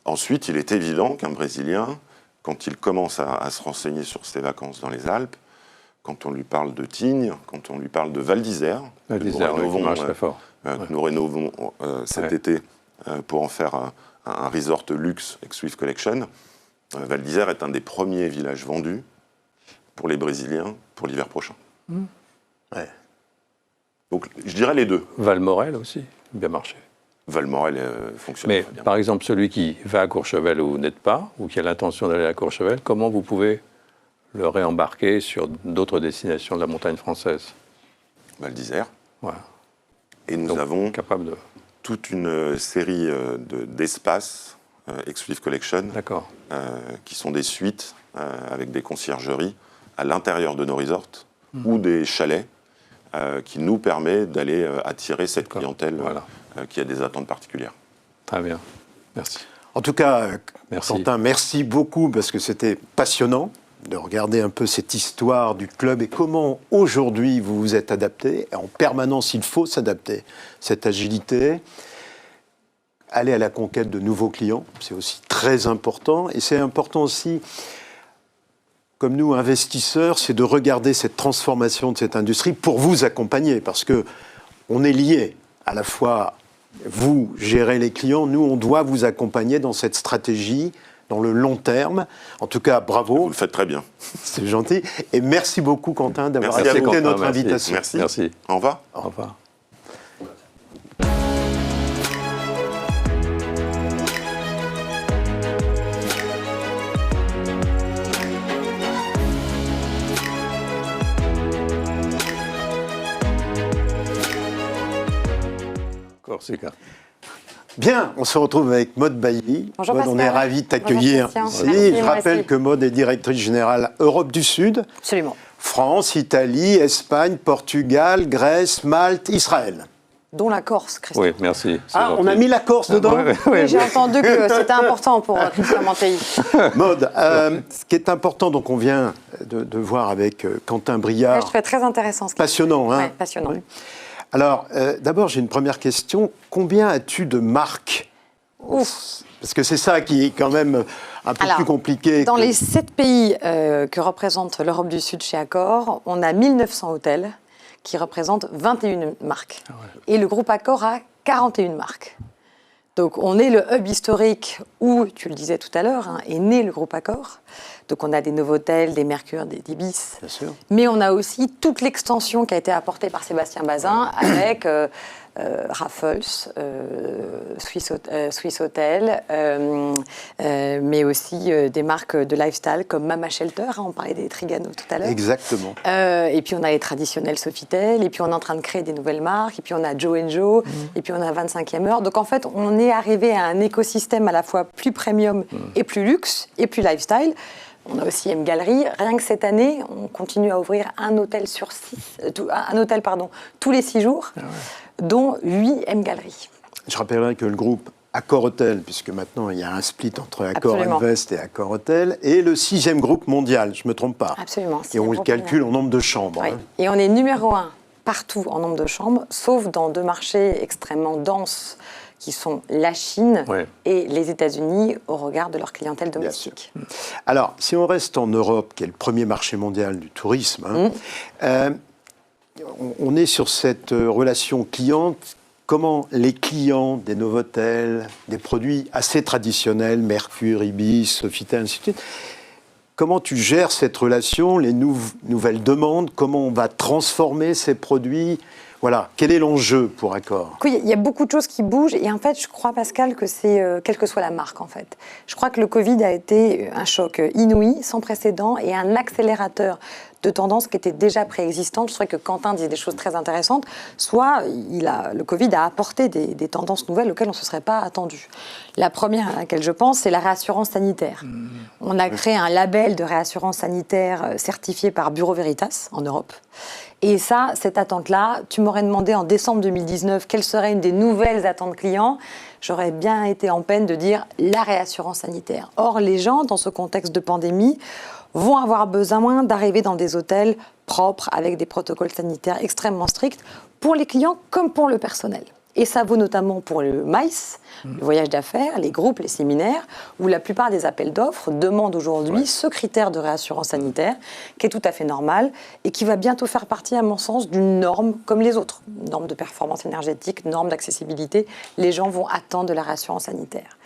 Ensuite, il est évident qu'un Brésilien, quand il commence à se renseigner sur ses vacances dans les Alpes, quand on lui parle de Tignes, quand on lui parle de Val d'Isère, que nous rénovons cet été pour en faire un resort luxe X-Swift Collection, Val d'Isère est un des premiers villages vendus pour les Brésiliens pour l'hiver prochain. Ouais. Donc, je dirais les deux. Valmorel aussi, bien marché. Valmorel fonctionne Mais très bien. par exemple, celui qui va à Courchevel ou n'êtes pas, ou qui a l'intention d'aller à Courchevel, comment vous pouvez le réembarquer sur d'autres destinations de la montagne française? Val d'Isère. Voilà. Et nous avons capable de... toute une série d'espaces X-Swift Collection qui sont des suites avec des conciergeries à l'intérieur de nos resorts ou des chalets qui nous permet d'aller attirer cette clientèle qui a des attentes particulières. Très bien, merci. En tout cas, merci. Quentin, merci beaucoup parce que c'était passionnant de regarder un peu cette histoire du club et comment aujourd'hui vous vous êtes adapté. En permanence, il faut s'adapter. Cette agilité, aller à la conquête de nouveaux clients, c'est aussi très important. Et c'est important aussi, comme nous, investisseurs, c'est de regarder cette transformation de cette industrie pour vous accompagner. Parce qu'on est liés à la fois... Vous gérez les clients, nous, on doit vous accompagner dans cette stratégie, dans le long terme. En tout cas, bravo. Vous le faites très bien. C'est gentil. Et merci beaucoup, Quentin, d'avoir accepté notre invitation. Merci. Au revoir. Au revoir. Corsica. Bien, on se retrouve avec Maud Bailly. Bonjour Maud, on est ravis de t'accueillir ici. Je rappelle que Maud est directrice générale Europe du Sud. Absolument. France, Italie, Espagne, Portugal, Grèce, Malte, Israël. Dont la Corse, Christophe. Oui, merci. Ah, on a mis la Corse dedans. Oui, j'ai entendu que c'était important pour Christian Mantelli. Maud, ce qui est important, donc on vient de voir avec Quentin Briard. Ouais, je trouvais très intéressant. Passionnant, hein. Ouais, passionnant. Oui. Alors, d'abord, j'ai une première question. Combien as-tu de marques? Ouf. Parce que c'est ça qui est quand même un peu plus compliqué. Dans les 7 pays que représente l'Europe du Sud chez Accor, on a 1900 hôtels qui représentent 21 marques. Ah ouais. Et le groupe Accor a 41 marques. Donc, on est le hub historique où, tu le disais tout à l'heure, est né le groupe Accor. Donc, on a des Novotel, des Mercure, des Ibis. Bien sûr. Mais on a aussi toute l'extension qui a été apportée par Sébastien Bazin avec Raffles, Swiss Hotel, mais aussi des marques de lifestyle comme Mama Shelter. On parlait des Trigano tout à l'heure. Exactement. Et puis, on a les traditionnels Sofitel. Et puis, on est en train de créer des nouvelles marques. Et puis, on a Joe & Joe. Et puis, on a 25e heure. Donc, en fait, on est arrivé à un écosystème à la fois plus premium et plus luxe et plus lifestyle. On a aussi M Gallery. Rien que cette année, on continue à ouvrir un hôtel tous les 6 jours, dont 8 M Gallery. Je rappellerai que le groupe Accor Hotel, puisque maintenant il y a un split entre Accor Invest et Accor Hotel, est le 6e groupe mondial, je ne me trompe pas. Absolument. Et on le calcule en nombre de chambres. Oui. Et on est numéro 1 partout en nombre de chambres, sauf dans 2 marchés extrêmement denses qui sont la Chine et les États-Unis au regard de leur clientèle domestique. Alors, si on reste en Europe, qui est le premier marché mondial du tourisme, on est sur cette relation cliente. Comment les clients des Novotel, des produits assez traditionnels, Mercure, Ibis, Sofitel, ainsi de suite, comment tu gères cette relation, les nouvelles demandes, comment on va transformer ces produits? Voilà, quel est l'enjeu pour Accor? Il y a beaucoup de choses qui bougent et en fait, je crois, Pascal, que c'est, quelle que soit la marque, en fait. Je crois que le Covid a été un choc inouï, sans précédent et un accélérateur de tendances qui étaient déjà préexistantes. Je trouvais que Quentin disait des choses très intéressantes. Soit le Covid a apporté des tendances nouvelles auxquelles on ne se serait pas attendu. La première à laquelle je pense, c'est la réassurance sanitaire. On a créé un label de réassurance sanitaire certifié par Bureau Veritas en Europe. Et ça, cette attente-là, tu m'aurais demandé en décembre 2019 quelle serait une des nouvelles attentes clients, j'aurais bien été en peine de dire la réassurance sanitaire. Or, les gens, dans ce contexte de pandémie, vont avoir besoin d'arriver dans des hôtels propres, avec des protocoles sanitaires extrêmement stricts, pour les clients comme pour le personnel. Et ça vaut notamment pour le MICE, le voyage d'affaires, les groupes, les séminaires, où la plupart des appels d'offres demandent aujourd'hui ce critère de réassurance sanitaire, qui est tout à fait normal et qui va bientôt faire partie, à mon sens, d'une norme comme les autres. Norme de performance énergétique, norme d'accessibilité. Les gens vont attendre de la réassurance sanitaire.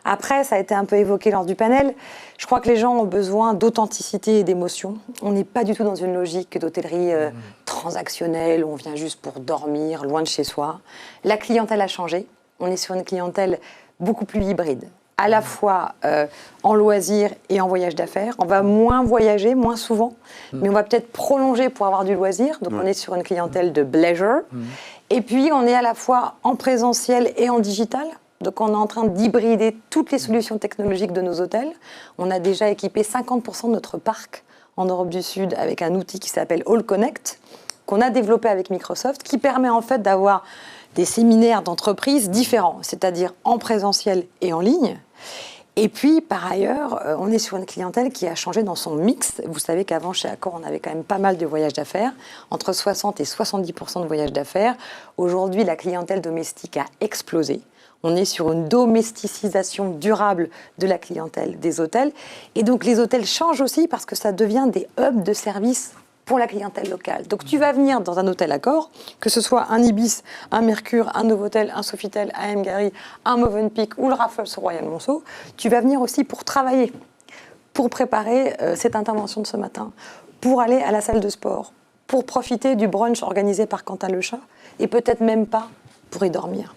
Après, ça a été un peu évoqué lors du panel, je crois que les gens ont besoin d'authenticité et d'émotion. On n'est pas du tout dans une logique d'hôtellerie transactionnelle, où on vient juste pour dormir, loin de chez soi. La clientèle a changé. On est sur une clientèle beaucoup plus hybride, à la fois en loisirs et en voyage d'affaires. On va moins voyager, moins souvent, mais on va peut-être prolonger pour avoir du loisir. Donc on est sur une clientèle de leisure. Et puis on est à la fois en présentiel et en digital. Donc on est en train d'hybrider toutes les solutions technologiques de nos hôtels. On a déjà équipé 50% de notre parc en Europe du Sud avec un outil qui s'appelle All Connect, qu'on a développé avec Microsoft, qui permet en fait d'avoir des séminaires d'entreprises différents, c'est-à-dire en présentiel et en ligne. Et puis, par ailleurs, on est sur une clientèle qui a changé dans son mix. Vous savez qu'avant, chez Accor, on avait quand même pas mal de voyages d'affaires, entre 60 et 70% de voyages d'affaires. Aujourd'hui, la clientèle domestique a explosé. On est sur une domesticisation durable de la clientèle des hôtels. Et donc, les hôtels changent aussi parce que ça devient des hubs de services pour la clientèle locale. Donc, tu vas venir dans un hôtel Accor, que ce soit un Ibis, un Mercure, un Novotel, un Sofitel, un MGary, un Mövenpick ou le Raffles Royal Monceau, tu vas venir aussi pour travailler, pour préparer cette intervention de ce matin, pour aller à la salle de sport, pour profiter du brunch organisé par Quentin Lechat, et peut-être même pas pour y dormir.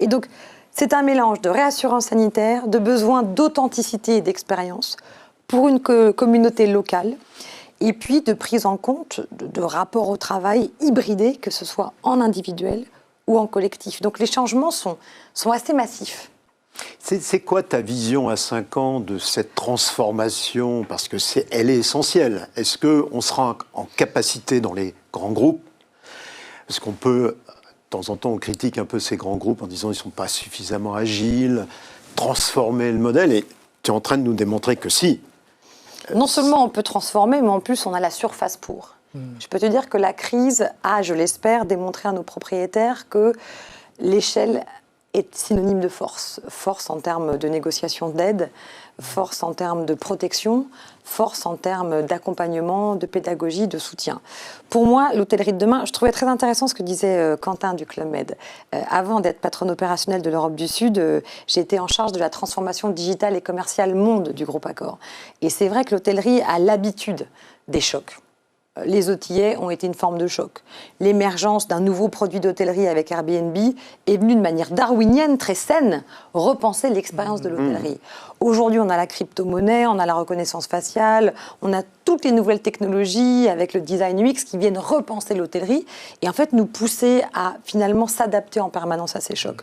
Et donc, c'est un mélange de réassurance sanitaire, de besoin d'authenticité et d'expérience pour une communauté locale, et puis de prise en compte de rapports au travail hybridés, que ce soit en individuel ou en collectif. Donc les changements sont assez massifs. C'est quoi ta vision à 5 ans de cette transformation? Parce que elle est essentielle. Est-ce qu'on sera en capacité dans les grands groupes? Parce qu'on peut, de temps en temps, on critique un peu ces grands groupes en disant qu'ils ne sont pas suffisamment agiles, transformer le modèle. Et tu es en train de nous démontrer que si. Non seulement on peut transformer, mais en plus on a la surface pour. Je peux te dire que la crise a, je l'espère, démontré à nos propriétaires que l'échelle est synonyme de force. Force en termes de négociation d'aide, force en termes de protection, force en termes d'accompagnement, de pédagogie, de soutien. Pour moi, l'hôtellerie de demain, je trouvais très intéressant ce que disait Quentin du Club Med. Avant d'être patronne opérationnelle de l'Europe du Sud, j'ai été en charge de la transformation digitale et commerciale monde du groupe Accor. Et c'est vrai que l'hôtellerie a l'habitude des chocs. Les OTA ont été une forme de choc. L'émergence d'un nouveau produit d'hôtellerie avec Airbnb est venue de manière darwinienne, très saine, repenser l'expérience de l'hôtellerie. Aujourd'hui, on a la crypto-monnaie, on a la reconnaissance faciale, on a toutes les nouvelles technologies avec le design UX qui viennent repenser l'hôtellerie et en fait nous pousser à finalement s'adapter en permanence à ces chocs.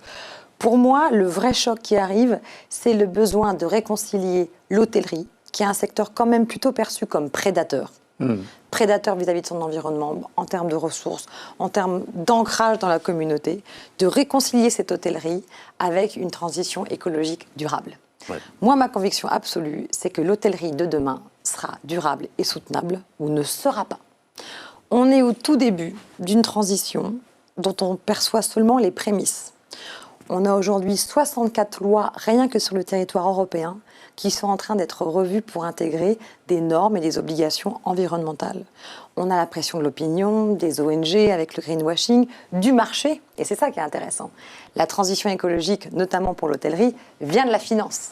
Pour moi, le vrai choc qui arrive, c'est le besoin de réconcilier l'hôtellerie, qui est un secteur quand même plutôt perçu comme prédateur. Prédateur vis-à-vis de son environnement, en termes de ressources, en termes d'ancrage dans la communauté, de réconcilier cette hôtellerie avec une transition écologique durable. Ouais. Moi, ma conviction absolue, c'est que l'hôtellerie de demain sera durable et soutenable ou ne sera pas. On est au tout début d'une transition dont on perçoit seulement les prémices. On a aujourd'hui 64 lois, rien que sur le territoire européen, qui sont en train d'être revues pour intégrer des normes et des obligations environnementales. On a la pression de l'opinion, des ONG avec le greenwashing, du marché, et c'est ça qui est intéressant. La transition écologique, notamment pour l'hôtellerie, vient de la finance.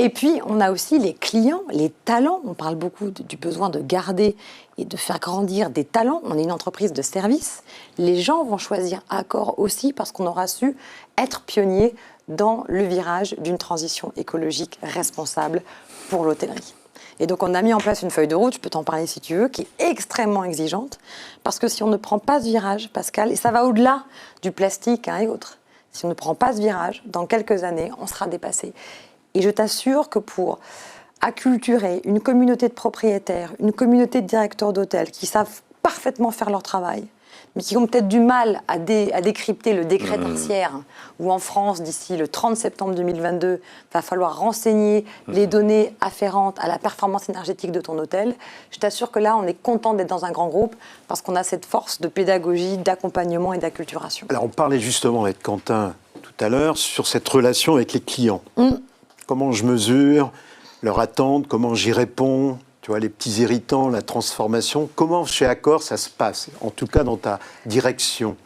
Et puis, on a aussi les clients, les talents. On parle beaucoup du besoin de garder et de faire grandir des talents. On est une entreprise de service. Les gens vont choisir Accor aussi parce qu'on aura su être pionnier dans le virage d'une transition écologique responsable pour l'hôtellerie. Et donc, on a mis en place une feuille de route, je peux t'en parler si tu veux, qui est extrêmement exigeante. Parce que si on ne prend pas ce virage, Pascal, et ça va au-delà du plastique et autres, si on ne prend pas ce virage, dans quelques années, on sera dépassé. Et je t'assure que pour acculturer une communauté de propriétaires, une communauté de directeurs d'hôtels qui savent parfaitement faire leur travail, mais qui ont peut-être du mal à décrypter le décret tertiaire, où en France, d'ici le 30 septembre 2022, va falloir renseigner les données afférentes à la performance énergétique de ton hôtel, je t'assure que là, on est content d'être dans un grand groupe parce qu'on a cette force de pédagogie, d'accompagnement et d'acculturation. Alors, on parlait justement avec Quentin tout à l'heure sur cette relation avec les clients. Comment je mesure leur attente, comment j'y réponds, tu vois, les petits irritants, la transformation. Comment chez Accor ça se passe, en tout cas dans ta direction?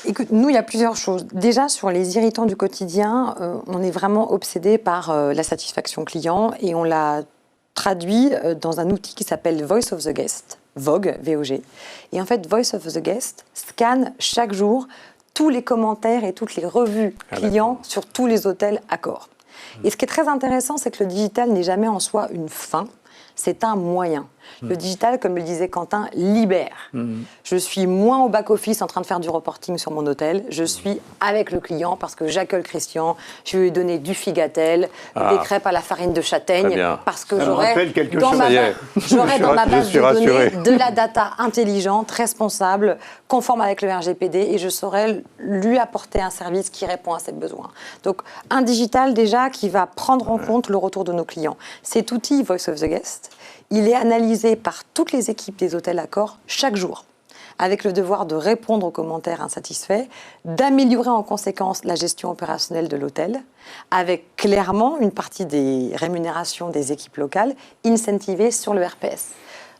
Écoute, nous, il y a plusieurs choses. Déjà, sur les irritants du quotidien, on est vraiment obsédé par la satisfaction client et on l'a traduit dans un outil qui s'appelle Voice of the Guest, VOG, V-O-G. Et en fait, Voice of the Guest scanne chaque jour tous les commentaires et toutes les revues clients sur tous les hôtels Accor. Et ce qui est très intéressant, c'est que le digital n'est jamais en soi une fin, c'est un moyen. Le digital, comme le disait Quentin, libère. Je suis moins au back-office en train de faire du reporting sur mon hôtel. Je suis avec le client parce que j'accueille Christian. Je vais lui donner du figatelle, des crêpes à la farine de châtaigne. Parce que j'aurai dans ma base de données de la data intelligente, responsable, conforme avec le RGPD et je saurai lui apporter un service qui répond à ses besoins. Donc, un digital déjà qui va prendre en compte le retour de nos clients. Cet outil Voice of the Guest, il est analysé par toutes les équipes des hôtels Accor chaque jour, avec le devoir de répondre aux commentaires insatisfaits, d'améliorer en conséquence la gestion opérationnelle de l'hôtel, avec clairement une partie des rémunérations des équipes locales incentivées sur le RPS.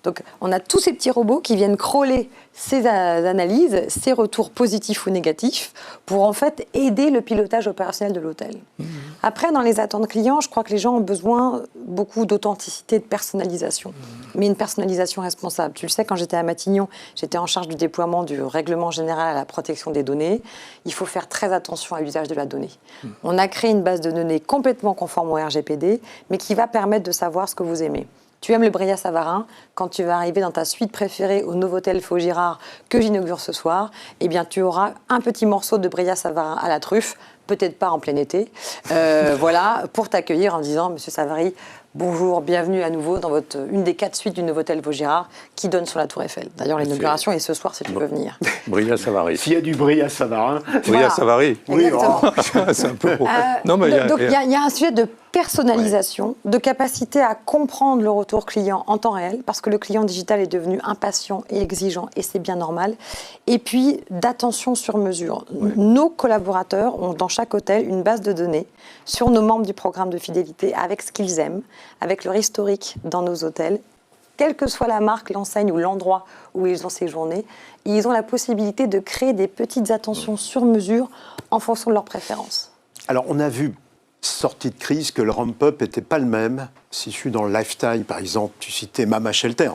Donc, on a tous ces petits robots qui viennent crawler ces analyses, ces retours positifs ou négatifs, pour en fait aider le pilotage opérationnel de l'hôtel. Après, dans les attentes clients, je crois que les gens ont besoin beaucoup d'authenticité, de personnalisation, mais une personnalisation responsable. Tu le sais, quand j'étais à Matignon, j'étais en charge du déploiement du règlement général à la protection des données. Il faut faire très attention à l'usage de la donnée. On a créé une base de données complètement conforme au RGPD, mais qui va permettre de savoir ce que vous aimez. Tu aimes le Brillat Savarin, quand tu vas arriver dans ta suite préférée au Novotel Faux-Girard que j'inaugure ce soir, eh bien tu auras un petit morceau de Brillat Savarin à la truffe, peut-être pas en plein été, voilà, pour t'accueillir en disant « Monsieur Savary, bonjour, bienvenue à nouveau dans une des 4 suites du Novotel Vaugirard qui donne sur la Tour Eiffel. » D'ailleurs, l'inauguration est ce soir si tu peux venir. Brillat Savary. S'il y a du Brillat Savarin. Brillat Savary. Oui, c'est un peu beau. Donc, il y a un sujet de personnalisation, de capacité à comprendre le retour client en temps réel, parce que le client digital est devenu impatient et exigeant, et c'est bien normal. Et puis, d'attention sur mesure. Nos collaborateurs ont dans chaque hôtel une base de données sur nos membres du programme de fidélité, avec ce qu'ils aiment, avec leur historique dans nos hôtels, quelle que soit la marque, l'enseigne ou l'endroit où ils ont séjourné, ils ont la possibilité de créer des petites attentions sur mesure en fonction de leurs préférences. Alors, on a vu, sortie de crise, que le ramp-up n'était pas le même. Si je suis dans le lifestyle, par exemple, tu citais Mama Shelter,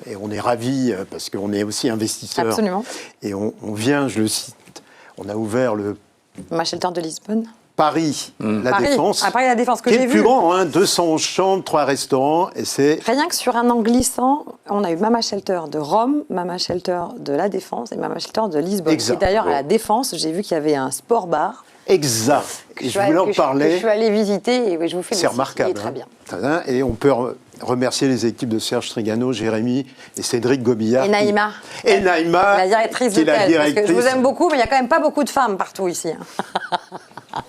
et on est ravis parce qu'on est aussi investisseurs. Absolument. Et on vient, je le cite, on a ouvert le Mama Shelter de Lisbonne. Paris, la Défense. Paris, la Défense, que j'ai vu. Qui est le plus grand, 211 chambres, 3 restaurants, et c'est... Rien que sur un an glissant, on a eu Mama Shelter de Rome, Mama Shelter de la Défense et Mama Shelter de Lisbonne. Exact. Et d'ailleurs, à la Défense, j'ai vu qu'il y avait un sport-bar. Exact. Et je voulais en parler. Je suis allée visiter et je vous fais C'est remarquable. très bien. Et on peut remercier les équipes de Serge Trigano, Jérémy et Cédric Gobillard. Et Naïma. Et Naïma, la directrice qui est la d'hôtel. directrice. Parce que je vous aime beaucoup, mais il n'y a quand même pas beaucoup de femmes partout ici.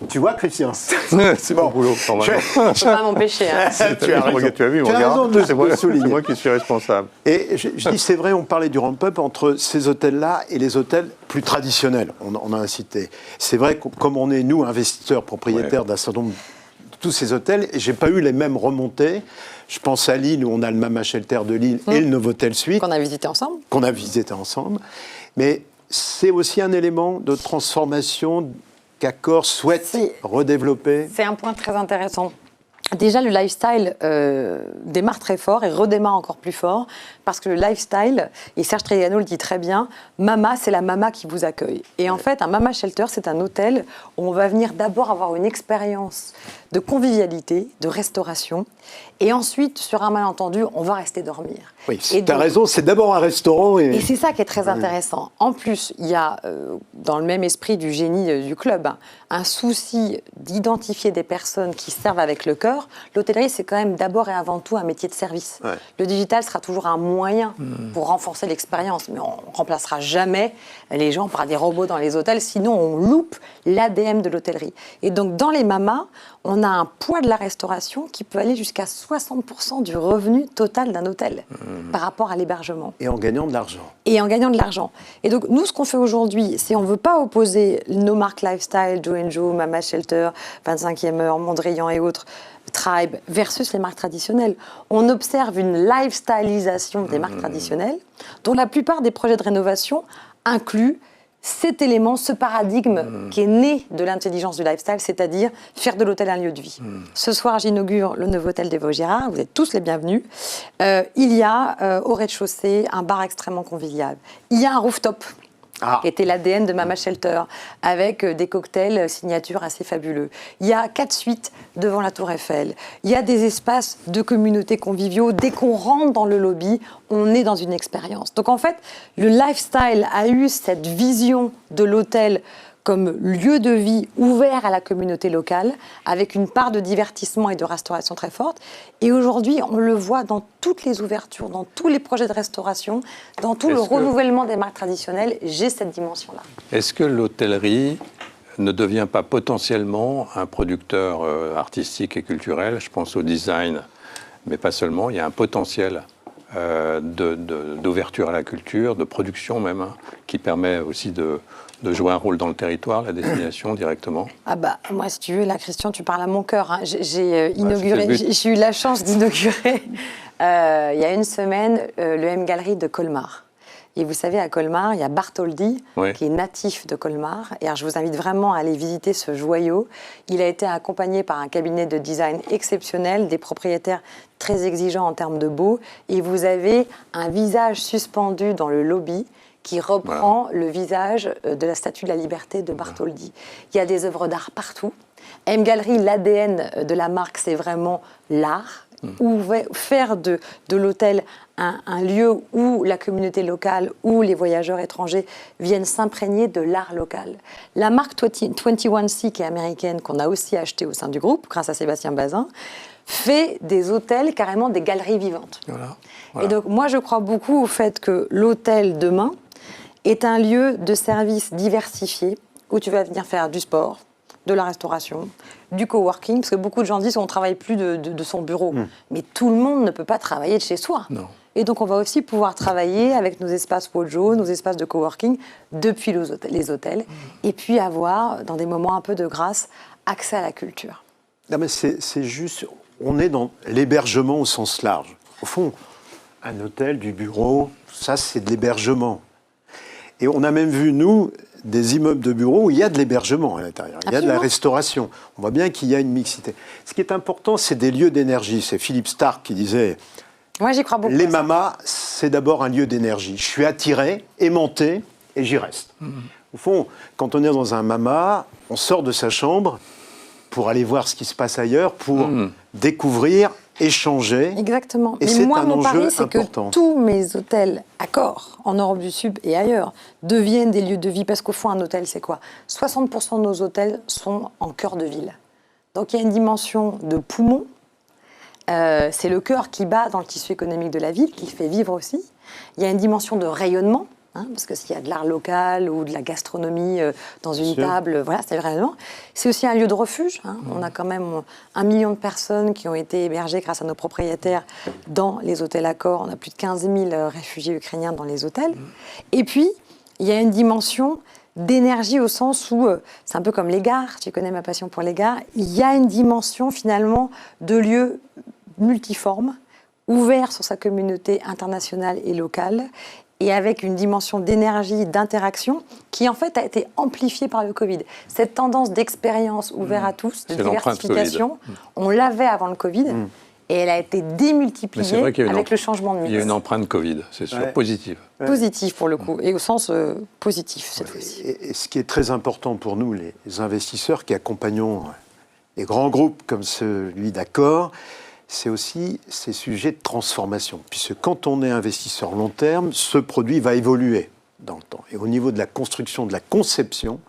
Tu vois, Christian, C'est mon boulot, normalement. Je ne peux pas m'empêcher. Hein. Tu as raison. Tu as vu, mon Tu as gars, raison de c'est le moi, souligner. c'est moi qui suis responsable. Et je dis, c'est vrai, on parlait du ramp-up entre ces hôtels-là et les hôtels plus traditionnels. On a incité. C'est vrai que comme on est, nous, investisseurs, propriétaires d'un certain nombre de tous ces hôtels, et je n'ai pas eu les mêmes remontées. Je pense à Lille, où on a le Mama Shelter de Lille et le Novotel Suite. Qu'on a visité ensemble. Qu'on a visité ensemble. Mais c'est aussi un élément de transformation qu'Accor souhaite redévelopper. C'est un point très intéressant. Déjà, le lifestyle démarre très fort et redémarre encore plus fort parce que le lifestyle, et Serge Triano le dit très bien, Mama, c'est la Mama qui vous accueille. Et en fait, un Mama Shelter, c'est un hôtel où on va venir d'abord avoir une expérience de convivialité, de restauration, et ensuite, sur un malentendu, on va rester dormir. Oui, tu as raison, c'est d'abord un restaurant. Et c'est ça qui est très intéressant. En plus, il y a, dans le même esprit du génie du club, un souci d'identifier des personnes qui servent avec le cœur. L'hôtellerie, c'est quand même d'abord et avant tout un métier de service. Ouais. Le digital sera toujours un moyen pour renforcer l'expérience, mais on ne remplacera jamais les gens par des robots dans les hôtels, sinon on loupe l'ADN de l'hôtellerie. Et donc, dans les mamas, on a un poids de la restauration qui peut aller jusqu'à 60% du revenu total d'un hôtel par rapport à l'hébergement. Et en gagnant de l'argent. Et en gagnant de l'argent. Et donc, nous, ce qu'on fait aujourd'hui, c'est on ne veut pas opposer nos marques lifestyle, Joe & Joe, Mama Shelter, 25e heure, Mondrian et autres, Tribe, versus les marques traditionnelles. On observe une lifestylisation des marques traditionnelles, dont la plupart des projets de rénovation incluent cet élément, ce paradigme qui est né de l'intelligence du lifestyle, c'est-à-dire faire de l'hôtel un lieu de vie. Ce soir, j'inaugure le Novotel des Vaugirard, vous êtes tous les bienvenus. Il y a au rez-de-chaussée un bar extrêmement convivial. Il y a un rooftop, qui était l'ADN de Mama Shelter, avec des cocktails signature assez fabuleux. Il y a 4 suites devant la Tour Eiffel. Il y a des espaces de communautés conviviaux. Dès qu'on rentre dans le lobby, on est dans une expérience. Donc en fait, le lifestyle a eu cette vision de l'hôtel comme lieu de vie ouvert à la communauté locale, avec une part de divertissement et de restauration très forte. Et aujourd'hui, on le voit dans toutes les ouvertures, dans tous les projets de restauration, dans tout le renouvellement des marques traditionnelles, j'ai cette dimension-là. Est-ce que l'hôtellerie ne devient pas potentiellement un producteur artistique et culturel? Je pense au design, mais pas seulement. Il y a un potentiel d'ouverture à la culture, de production même, qui permet aussi de jouer un rôle dans le territoire, la destination directement. Ah bah, moi, si tu veux, là, Christian, tu parles à mon cœur. Hein. J'ai inauguré, j'ai eu la chance d'inaugurer, il y a une semaine, le M Gallery de Colmar. Et vous savez, à Colmar, il y a Bartholdi, qui est natif de Colmar. Et alors, je vous invite vraiment à aller visiter ce joyau. Il a été accompagné par un cabinet de design exceptionnel, des propriétaires très exigeants en termes de beau. Et vous avez un visage suspendu dans le lobby qui reprend le visage de la Statue de la Liberté de Bartholdi. Il y a des œuvres d'art partout. M Gallery, l'ADN de la marque, c'est vraiment l'art. Faire de l'hôtel un lieu où la communauté locale, où les voyageurs étrangers viennent s'imprégner de l'art local. La marque 21C, qui est américaine, qu'on a aussi achetée au sein du groupe, grâce à Sébastien Bazin, fait des hôtels carrément des galeries vivantes. Voilà. Et donc, moi, je crois beaucoup au fait que l'hôtel demain est un lieu de service diversifié où tu vas venir faire du sport, de la restauration, du coworking, parce que beaucoup de gens disent qu'on ne travaille plus de son bureau. Mais tout le monde ne peut pas travailler de chez soi. Non. Et donc, on va aussi pouvoir travailler avec nos espaces Wojo, nos espaces de coworking, depuis les hôtels, et puis avoir, dans des moments un peu de grâce, accès à la culture. Non, mais c'est juste, on est dans l'hébergement au sens large. Au fond, un hôtel, du bureau, ça, c'est de l'hébergement. Et on a même vu, nous, des immeubles de bureaux où il y a de l'hébergement à l'intérieur. Il y a de la restauration. On voit bien qu'il y a une mixité. Ce qui est important, c'est des lieux d'énergie. C'est Philippe Stark qui disait... Moi, j'y crois beaucoup. Les mamas, c'est d'abord un lieu d'énergie. Je suis attiré, aimanté, et j'y reste. Au fond, quand on est dans un mama, on sort de sa chambre pour aller voir ce qui se passe ailleurs, pour découvrir, échanger. Exactement. Et mais moi, mon pari, c'est important. que tous mes hôtels Accor, en Europe du Sud et ailleurs, deviennent des lieux de vie. Parce qu'au fond, un hôtel, c'est quoi? 60% de nos hôtels sont en cœur de ville. Donc, il y a une dimension de poumon. C'est le cœur qui bat dans le tissu économique de la ville, qui le fait vivre aussi. Il y a une dimension de rayonnement. parce que s'il y a de l'art local ou de la gastronomie dans une table, voilà, c'est vraiment. C'est aussi un lieu de refuge. On a quand même 1 million de personnes qui ont été hébergées grâce à nos propriétaires dans les hôtels Accor. On a plus de 15 000 réfugiés ukrainiens dans les hôtels. Et puis, il y a une dimension d'énergie au sens où, c'est un peu comme les gares, tu connais ma passion pour les gares, il y a une dimension finalement de lieu multiforme, ouvert sur sa communauté internationale et locale, et avec une dimension d'énergie, d'interaction, qui en fait a été amplifiée par le Covid. Cette tendance d'expérience ouverte à tous, de diversification, on l'avait avant le Covid, et elle a été démultipliée avec le changement de mix. Il y a une empreinte Covid, c'est sûr, positive. Positive pour le coup, et au sens positif cette fois-ci. Et ce qui est très important pour nous, les investisseurs qui accompagnons les grands groupes comme celui d'Accor, c'est aussi ces sujets de transformation. Puisque quand on est investisseur long terme, ce produit va évoluer dans le temps. Et au niveau de la construction, de la conception...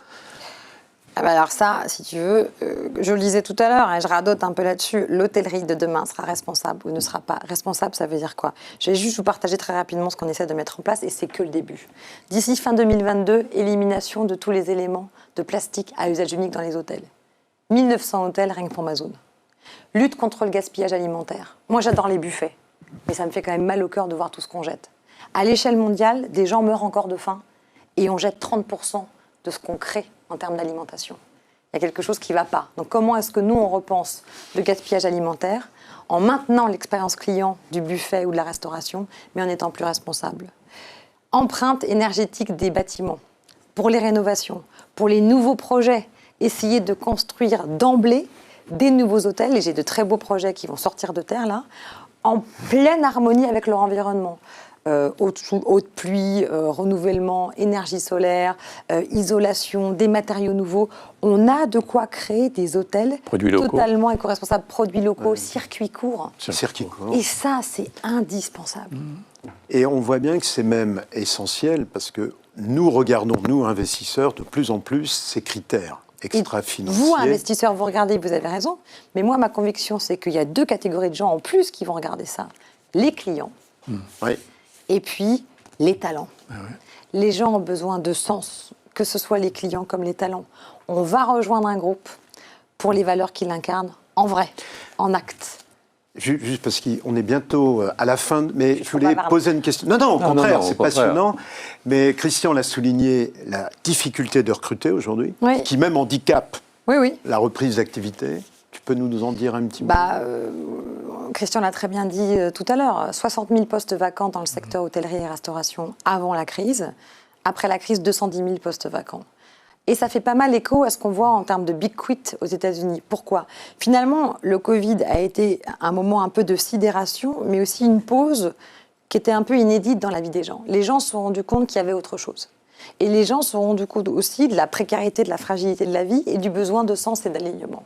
Alors ça, si tu veux, je le disais tout à l'heure, et je radote un peu là-dessus, l'hôtellerie de demain sera responsable ou ne sera pas responsable, ça veut dire quoi? Je vais juste vous partager très rapidement ce qu'on essaie de mettre en place, et c'est que le début. D'ici fin 2022, élimination de tous les éléments de plastique à usage unique dans les hôtels. 1900 hôtels rien que pour ma zone. Lutte contre le gaspillage alimentaire. Moi, j'adore les buffets, mais ça me fait quand même mal au cœur de voir tout ce qu'on jette. À l'échelle mondiale, des gens meurent encore de faim, et on jette 30% de ce qu'on crée en termes d'alimentation. Il y a quelque chose qui ne va pas. Donc comment est-ce que nous, on repense le gaspillage alimentaire en maintenant l'expérience client du buffet ou de la restauration, mais en étant plus responsable? Empreinte énergétique des bâtiments, pour les rénovations, pour les nouveaux projets, essayer de construire d'emblée des nouveaux hôtels, et j'ai de très beaux projets qui vont sortir de terre là, en pleine harmonie avec leur environnement. Haute pluie, renouvellement, énergie solaire, isolation, des matériaux nouveaux. On a de quoi créer des hôtels totalement éco-responsables, produits locaux, circuits courts. Circuits courts. Et ça, c'est indispensable. Et on voit bien que c'est même essentiel parce que nous regardons, nous investisseurs, de plus en plus ces critères extra-financiers. Vous, investisseurs, vous regardez, vous avez raison. Mais moi, ma conviction, c'est qu'il y a 2 catégories de gens en plus qui vont regarder ça. Les clients. Oui. Et puis, les talents. Les gens ont besoin de sens, que ce soit les clients comme les talents. On va rejoindre un groupe pour les valeurs qu'il incarne, en vrai, en acte. Juste parce qu'on est bientôt à la fin, mais je voulais poser une question. Non, au contraire, c'est passionnant. Mais Christian l'a souligné, la difficulté de recruter aujourd'hui, qui même handicape la reprise d'activité. Tu peux nous en dire un petit mot? Christian l'a très bien dit tout à l'heure, 60 000 postes vacants dans le secteur hôtellerie et restauration avant la crise. Après la crise, 210 000 postes vacants. Et ça fait pas mal écho à ce qu'on voit en termes de big quit aux États-Unis. Pourquoi? Finalement, le Covid a été un moment un peu de sidération, mais aussi une pause qui était un peu inédite dans la vie des gens. Les gens se sont rendus compte qu'il y avait autre chose. Et les gens se sont rendus compte aussi de la précarité, de la fragilité de la vie et du besoin de sens et d'alignement.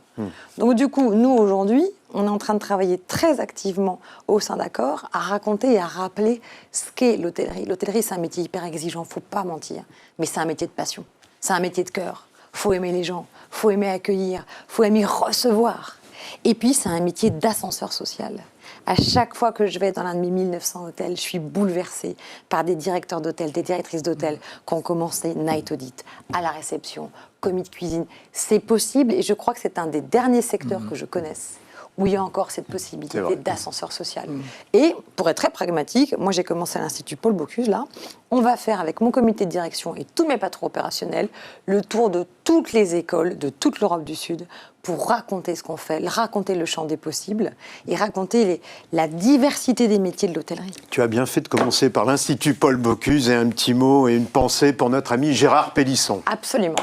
Donc du coup, nous, aujourd'hui, on est en train de travailler très activement au sein d'Accor à raconter et à rappeler ce qu'est l'hôtellerie. L'hôtellerie, c'est un métier hyper exigeant, il ne faut pas mentir, mais c'est un métier de passion, c'est un métier de cœur. Il faut aimer les gens, il faut aimer accueillir, il faut aimer recevoir. Et puis, c'est un métier d'ascenseur social. À chaque fois que je vais dans l'un de mes 1900 hôtels, je suis bouleversée par des directeurs d'hôtels, des directrices d'hôtels qui ont commencé night audit, à la réception, commis de cuisine. C'est possible et je crois que c'est un des derniers secteurs que je connaisse où il y a encore cette possibilité d'ascenseur social. Et pour être très pragmatique, moi j'ai commencé à l'Institut Paul Bocuse, là, on va faire avec mon comité de direction et tous mes patrons opérationnels le tour de toutes les écoles de toute l'Europe du Sud pour raconter ce qu'on fait, raconter le champ des possibles et raconter la diversité des métiers de l'hôtellerie. Tu as bien fait de commencer par l'Institut Paul Bocuse et un petit mot et une pensée pour notre ami Gérard Pélisson. Absolument.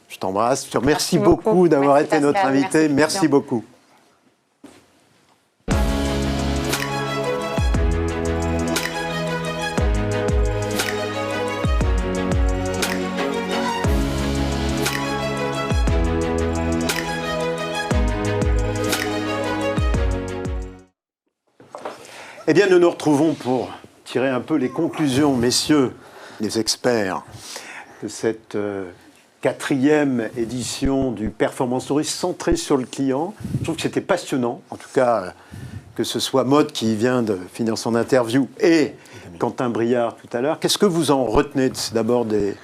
Je t'embrasse, je te remercie beaucoup d'avoir été notre invité, merci beaucoup. Eh bien, nous nous retrouvons pour tirer un peu les conclusions, messieurs, les experts, de cette 4e édition du Performance Tourisme centrée sur le client. Je trouve que c'était passionnant, en tout cas, que ce soit Maud qui vient de finir son interview et Quentin Briard tout à l'heure. Qu'est-ce que vous en retenez d'abord des...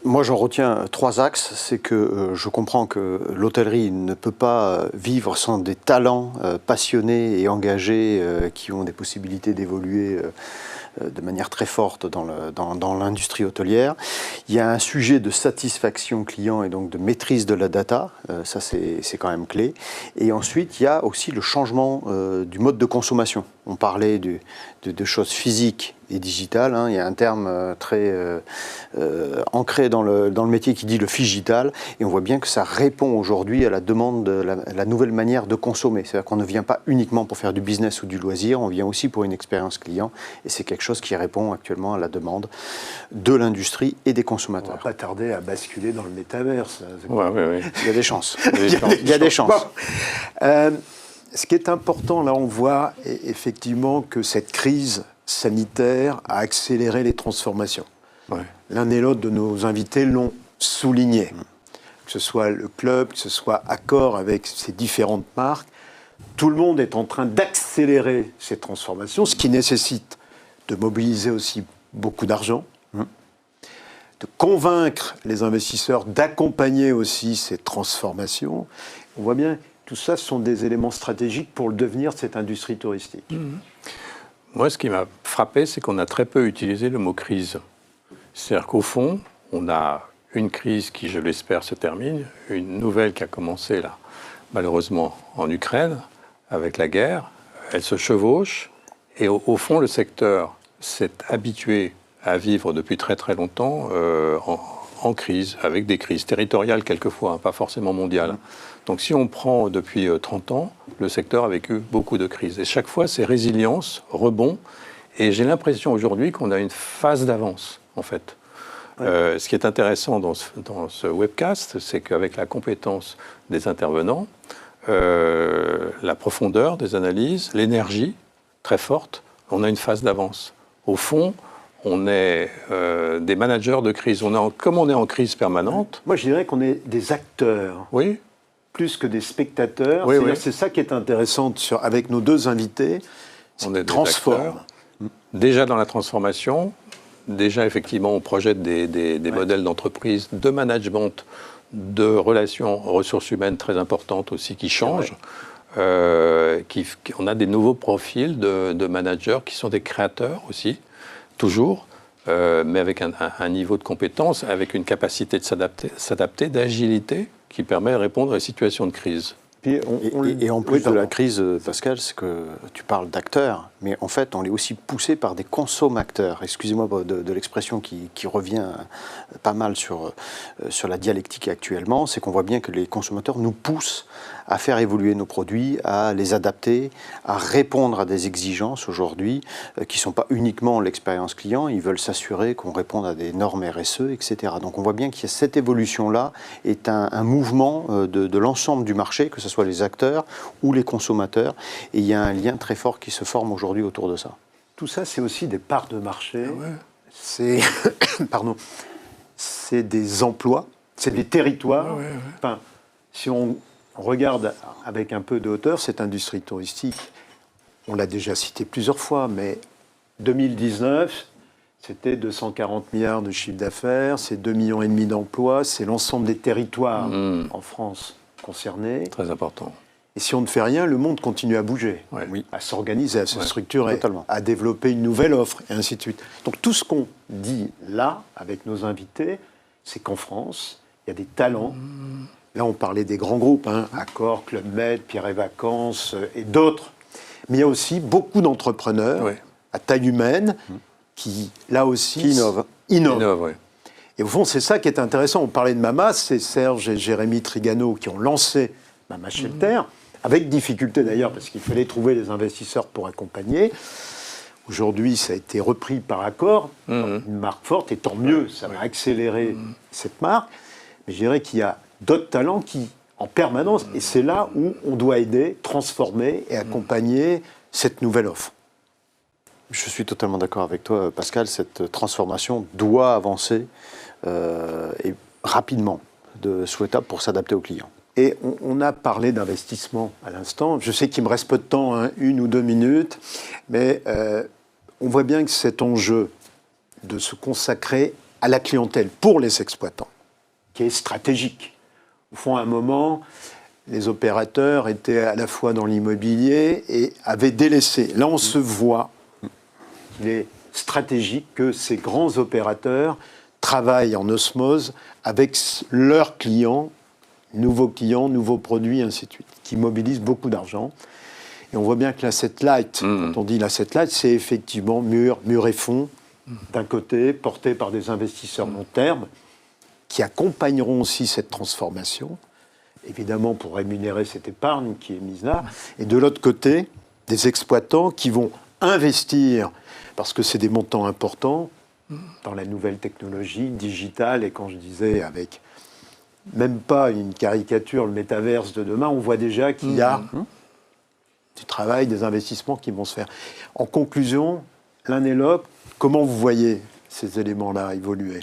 Moi, j'en retiens 3 axes. C'est que je comprends que l'hôtellerie ne peut pas vivre sans des talents passionnés et engagés qui ont des possibilités d'évoluer de manière très forte dans l'industrie hôtelière. Il y a un sujet de satisfaction client et donc de maîtrise de la data. Ça, c'est quand même clé. Et ensuite, il y a aussi le changement du mode de consommation. On parlait de choses physiques et digitales. Il y a un terme très ancré dans le métier qui dit le figital. Et on voit bien que ça répond aujourd'hui à la demande de la nouvelle manière de consommer. C'est-à-dire qu'on ne vient pas uniquement pour faire du business ou du loisir, on vient aussi pour une expérience client. Et c'est quelque chose qui répond actuellement à la demande de l'industrie et des consommateurs. On ne va pas tarder à basculer dans le métaverse. Ouais. Il y a des chances. Il y a des chances. Bon. Ce qui est important, là, on voit effectivement que cette crise sanitaire a accéléré les transformations. Ouais. L'un et l'autre de nos invités l'ont souligné. Que ce soit le club, que ce soit Accor avec ses différentes marques, tout le monde est en train d'accélérer ces transformations, ce qui nécessite de mobiliser aussi beaucoup d'argent, de convaincre les investisseurs d'accompagner aussi ces transformations. On voit bien tout ça, ce sont des éléments stratégiques pour le devenir de cette industrie touristique. Moi, ce qui m'a frappé, c'est qu'on a très peu utilisé le mot crise. C'est-à-dire qu'au fond, on a une crise qui, je l'espère, se termine, une nouvelle qui a commencé, là, malheureusement, en Ukraine, avec la guerre. Elle se chevauche, et au fond, le secteur s'est habitué à vivre depuis très très longtemps en crise, avec des crises territoriales quelquefois, pas forcément mondiales. Donc si on prend depuis 30 ans, le secteur a vécu beaucoup de crises. Et chaque fois, c'est résilience, rebond. Et j'ai l'impression aujourd'hui qu'on a une phase d'avance, en fait. Ce qui est intéressant dans ce webcast, c'est qu'avec la compétence des intervenants, la profondeur des analyses, l'énergie très forte, on a une phase d'avance. Au fond, on est des managers de crise. Comme on est en crise permanente... Moi, je dirais qu'on est des acteurs. Oui. Plus que des spectateurs. Oui. C'est ça qui est intéressant avec nos deux invités. On est des transforme. acteurs. Déjà dans la transformation, déjà effectivement on projette des modèles d'entreprise, de management, de relations ressources humaines très importantes aussi qui changent. On a des nouveaux profils de managers qui sont des créateurs aussi, toujours, mais avec un niveau de compétence, avec une capacité de s'adapter, d'agilité, qui permet de répondre à des situations de crise. Et en plus de la crise, Pascal, c'est que tu parles d'acteurs, mais en fait, on est aussi poussé par des consommateurs. Excusez-moi de l'expression qui revient pas mal sur la dialectique actuellement, c'est qu'on voit bien que les consommateurs nous poussent à faire évoluer nos produits, à les adapter, à répondre à des exigences aujourd'hui qui ne sont pas uniquement l'expérience client, ils veulent s'assurer qu'on réponde à des normes RSE, etc. Donc on voit bien qu'il y a cette évolution-là, est un mouvement de l'ensemble du marché, que ce soit les acteurs ou les consommateurs, et il y a un lien très fort qui se forme aujourd'hui autour de ça. Tout ça, c'est aussi des parts de marché, c'est c'est des emplois, c'est des territoires. Enfin, si on regarde avec un peu de hauteur cette industrie touristique, on l'a déjà cité plusieurs fois, mais 2019, c'était 240 milliards de chiffre d'affaires, c'est 2,5 millions d'emplois, c'est l'ensemble des territoires en France concernés. Très important. Et si on ne fait rien, le monde continue à bouger, à s'organiser, à se structurer, totalement. à développer une nouvelle offre, et ainsi de suite. Donc tout ce qu'on dit là, avec nos invités, c'est qu'en France, il y a des talents. Là, on parlait des grands groupes, Accor, Club Med, Pierre et Vacances et d'autres. Mais il y a aussi beaucoup d'entrepreneurs à taille humaine qui, là aussi, qui innovent. Et au fond, c'est ça qui est intéressant. On parlait de Mama, c'est Serge et Jérémy Trigano qui ont lancé Mama Shelter, avec difficulté d'ailleurs, parce qu'il fallait trouver les investisseurs pour accompagner. Aujourd'hui, ça a été repris par Accor, une marque forte, et tant mieux, ça va accélérer cette marque. Mais je dirais qu'il y a d'autres talents qui, en permanence, et c'est là où on doit aider, transformer et accompagner cette nouvelle offre. Je suis totalement d'accord avec toi, Pascal. Cette transformation doit avancer et rapidement, souhaitable pour s'adapter aux clients. Et on a parlé d'investissement à l'instant. Je sais qu'il me reste peu de temps, 1 ou 2 minutes, mais on voit bien que cet enjeu de se consacrer à la clientèle pour les exploitants, qui est stratégique. Au fond, à un moment, les opérateurs étaient à la fois dans l'immobilier et avaient délaissé. Là, on se voit, il est stratégique que ces grands opérateurs travaillent en osmose avec leurs clients, nouveaux produits, ainsi de suite, qui mobilisent beaucoup d'argent. Et on voit bien que l'asset light, quand on dit l'asset light, c'est effectivement mur et fond, d'un côté, porté par des investisseurs long terme, qui accompagneront aussi cette transformation, évidemment pour rémunérer cette épargne qui est mise là, et de l'autre côté, des exploitants qui vont investir, parce que c'est des montants importants, dans la nouvelle technologie digitale, et quand je disais avec même pas une caricature, le métaverse de demain, on voit déjà qu'il y a du travail, des investissements qui vont se faire. En conclusion, l'un et l'autre, comment vous voyez ces éléments-là évoluer ?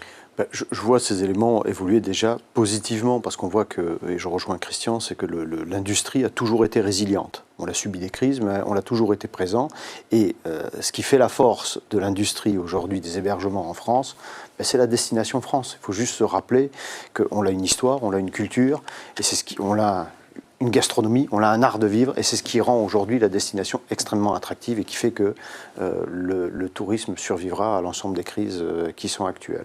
Je vois ces éléments évoluer déjà positivement, parce qu'on voit que, et je rejoins Christian, c'est que l'industrie a toujours été résiliente. On a subi des crises, mais on a toujours été présent. Et ce qui fait la force de l'industrie aujourd'hui des hébergements en France, c'est la destination France. Il faut juste se rappeler qu'on a une histoire, on a une culture, et on a une gastronomie, on a un art de vivre, et c'est ce qui rend aujourd'hui la destination extrêmement attractive et qui fait que le tourisme survivra à l'ensemble des crises qui sont actuelles.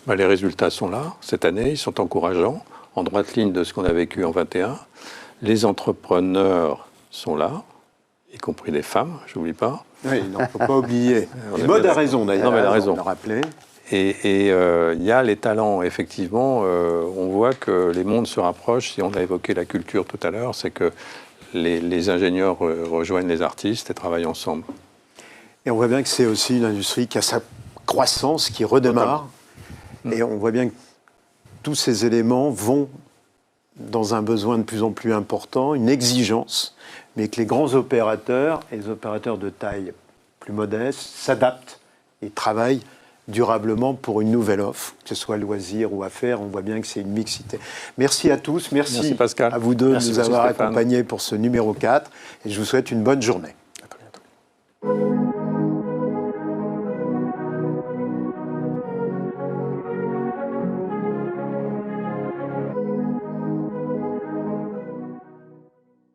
Les résultats sont là, cette année, ils sont encourageants, en droite ligne de ce qu'on a vécu en 21. Les entrepreneurs sont là, y compris les femmes, je n'oublie pas. Oui, il ne faut pas oublier. Maud a raison d'ailleurs. Non, mais elle a raison. On l'a rappelé. Et il y a les talents, effectivement. On voit que les mondes se rapprochent. Si on a évoqué la culture tout à l'heure, c'est que les ingénieurs rejoignent les artistes et travaillent ensemble. Et on voit bien que c'est aussi une industrie qui a sa croissance, qui redémarre. Et on voit bien que tous ces éléments vont dans un besoin de plus en plus important, une exigence, mais que les grands opérateurs et les opérateurs de taille plus modeste s'adaptent et travaillent durablement pour une nouvelle offre, que ce soit loisir ou affaires. On voit bien que c'est une mixité. Merci à tous, merci Pascal. à vous deux de nous avoir Stéphane. accompagnés pour ce numéro 4 et je vous souhaite une bonne journée.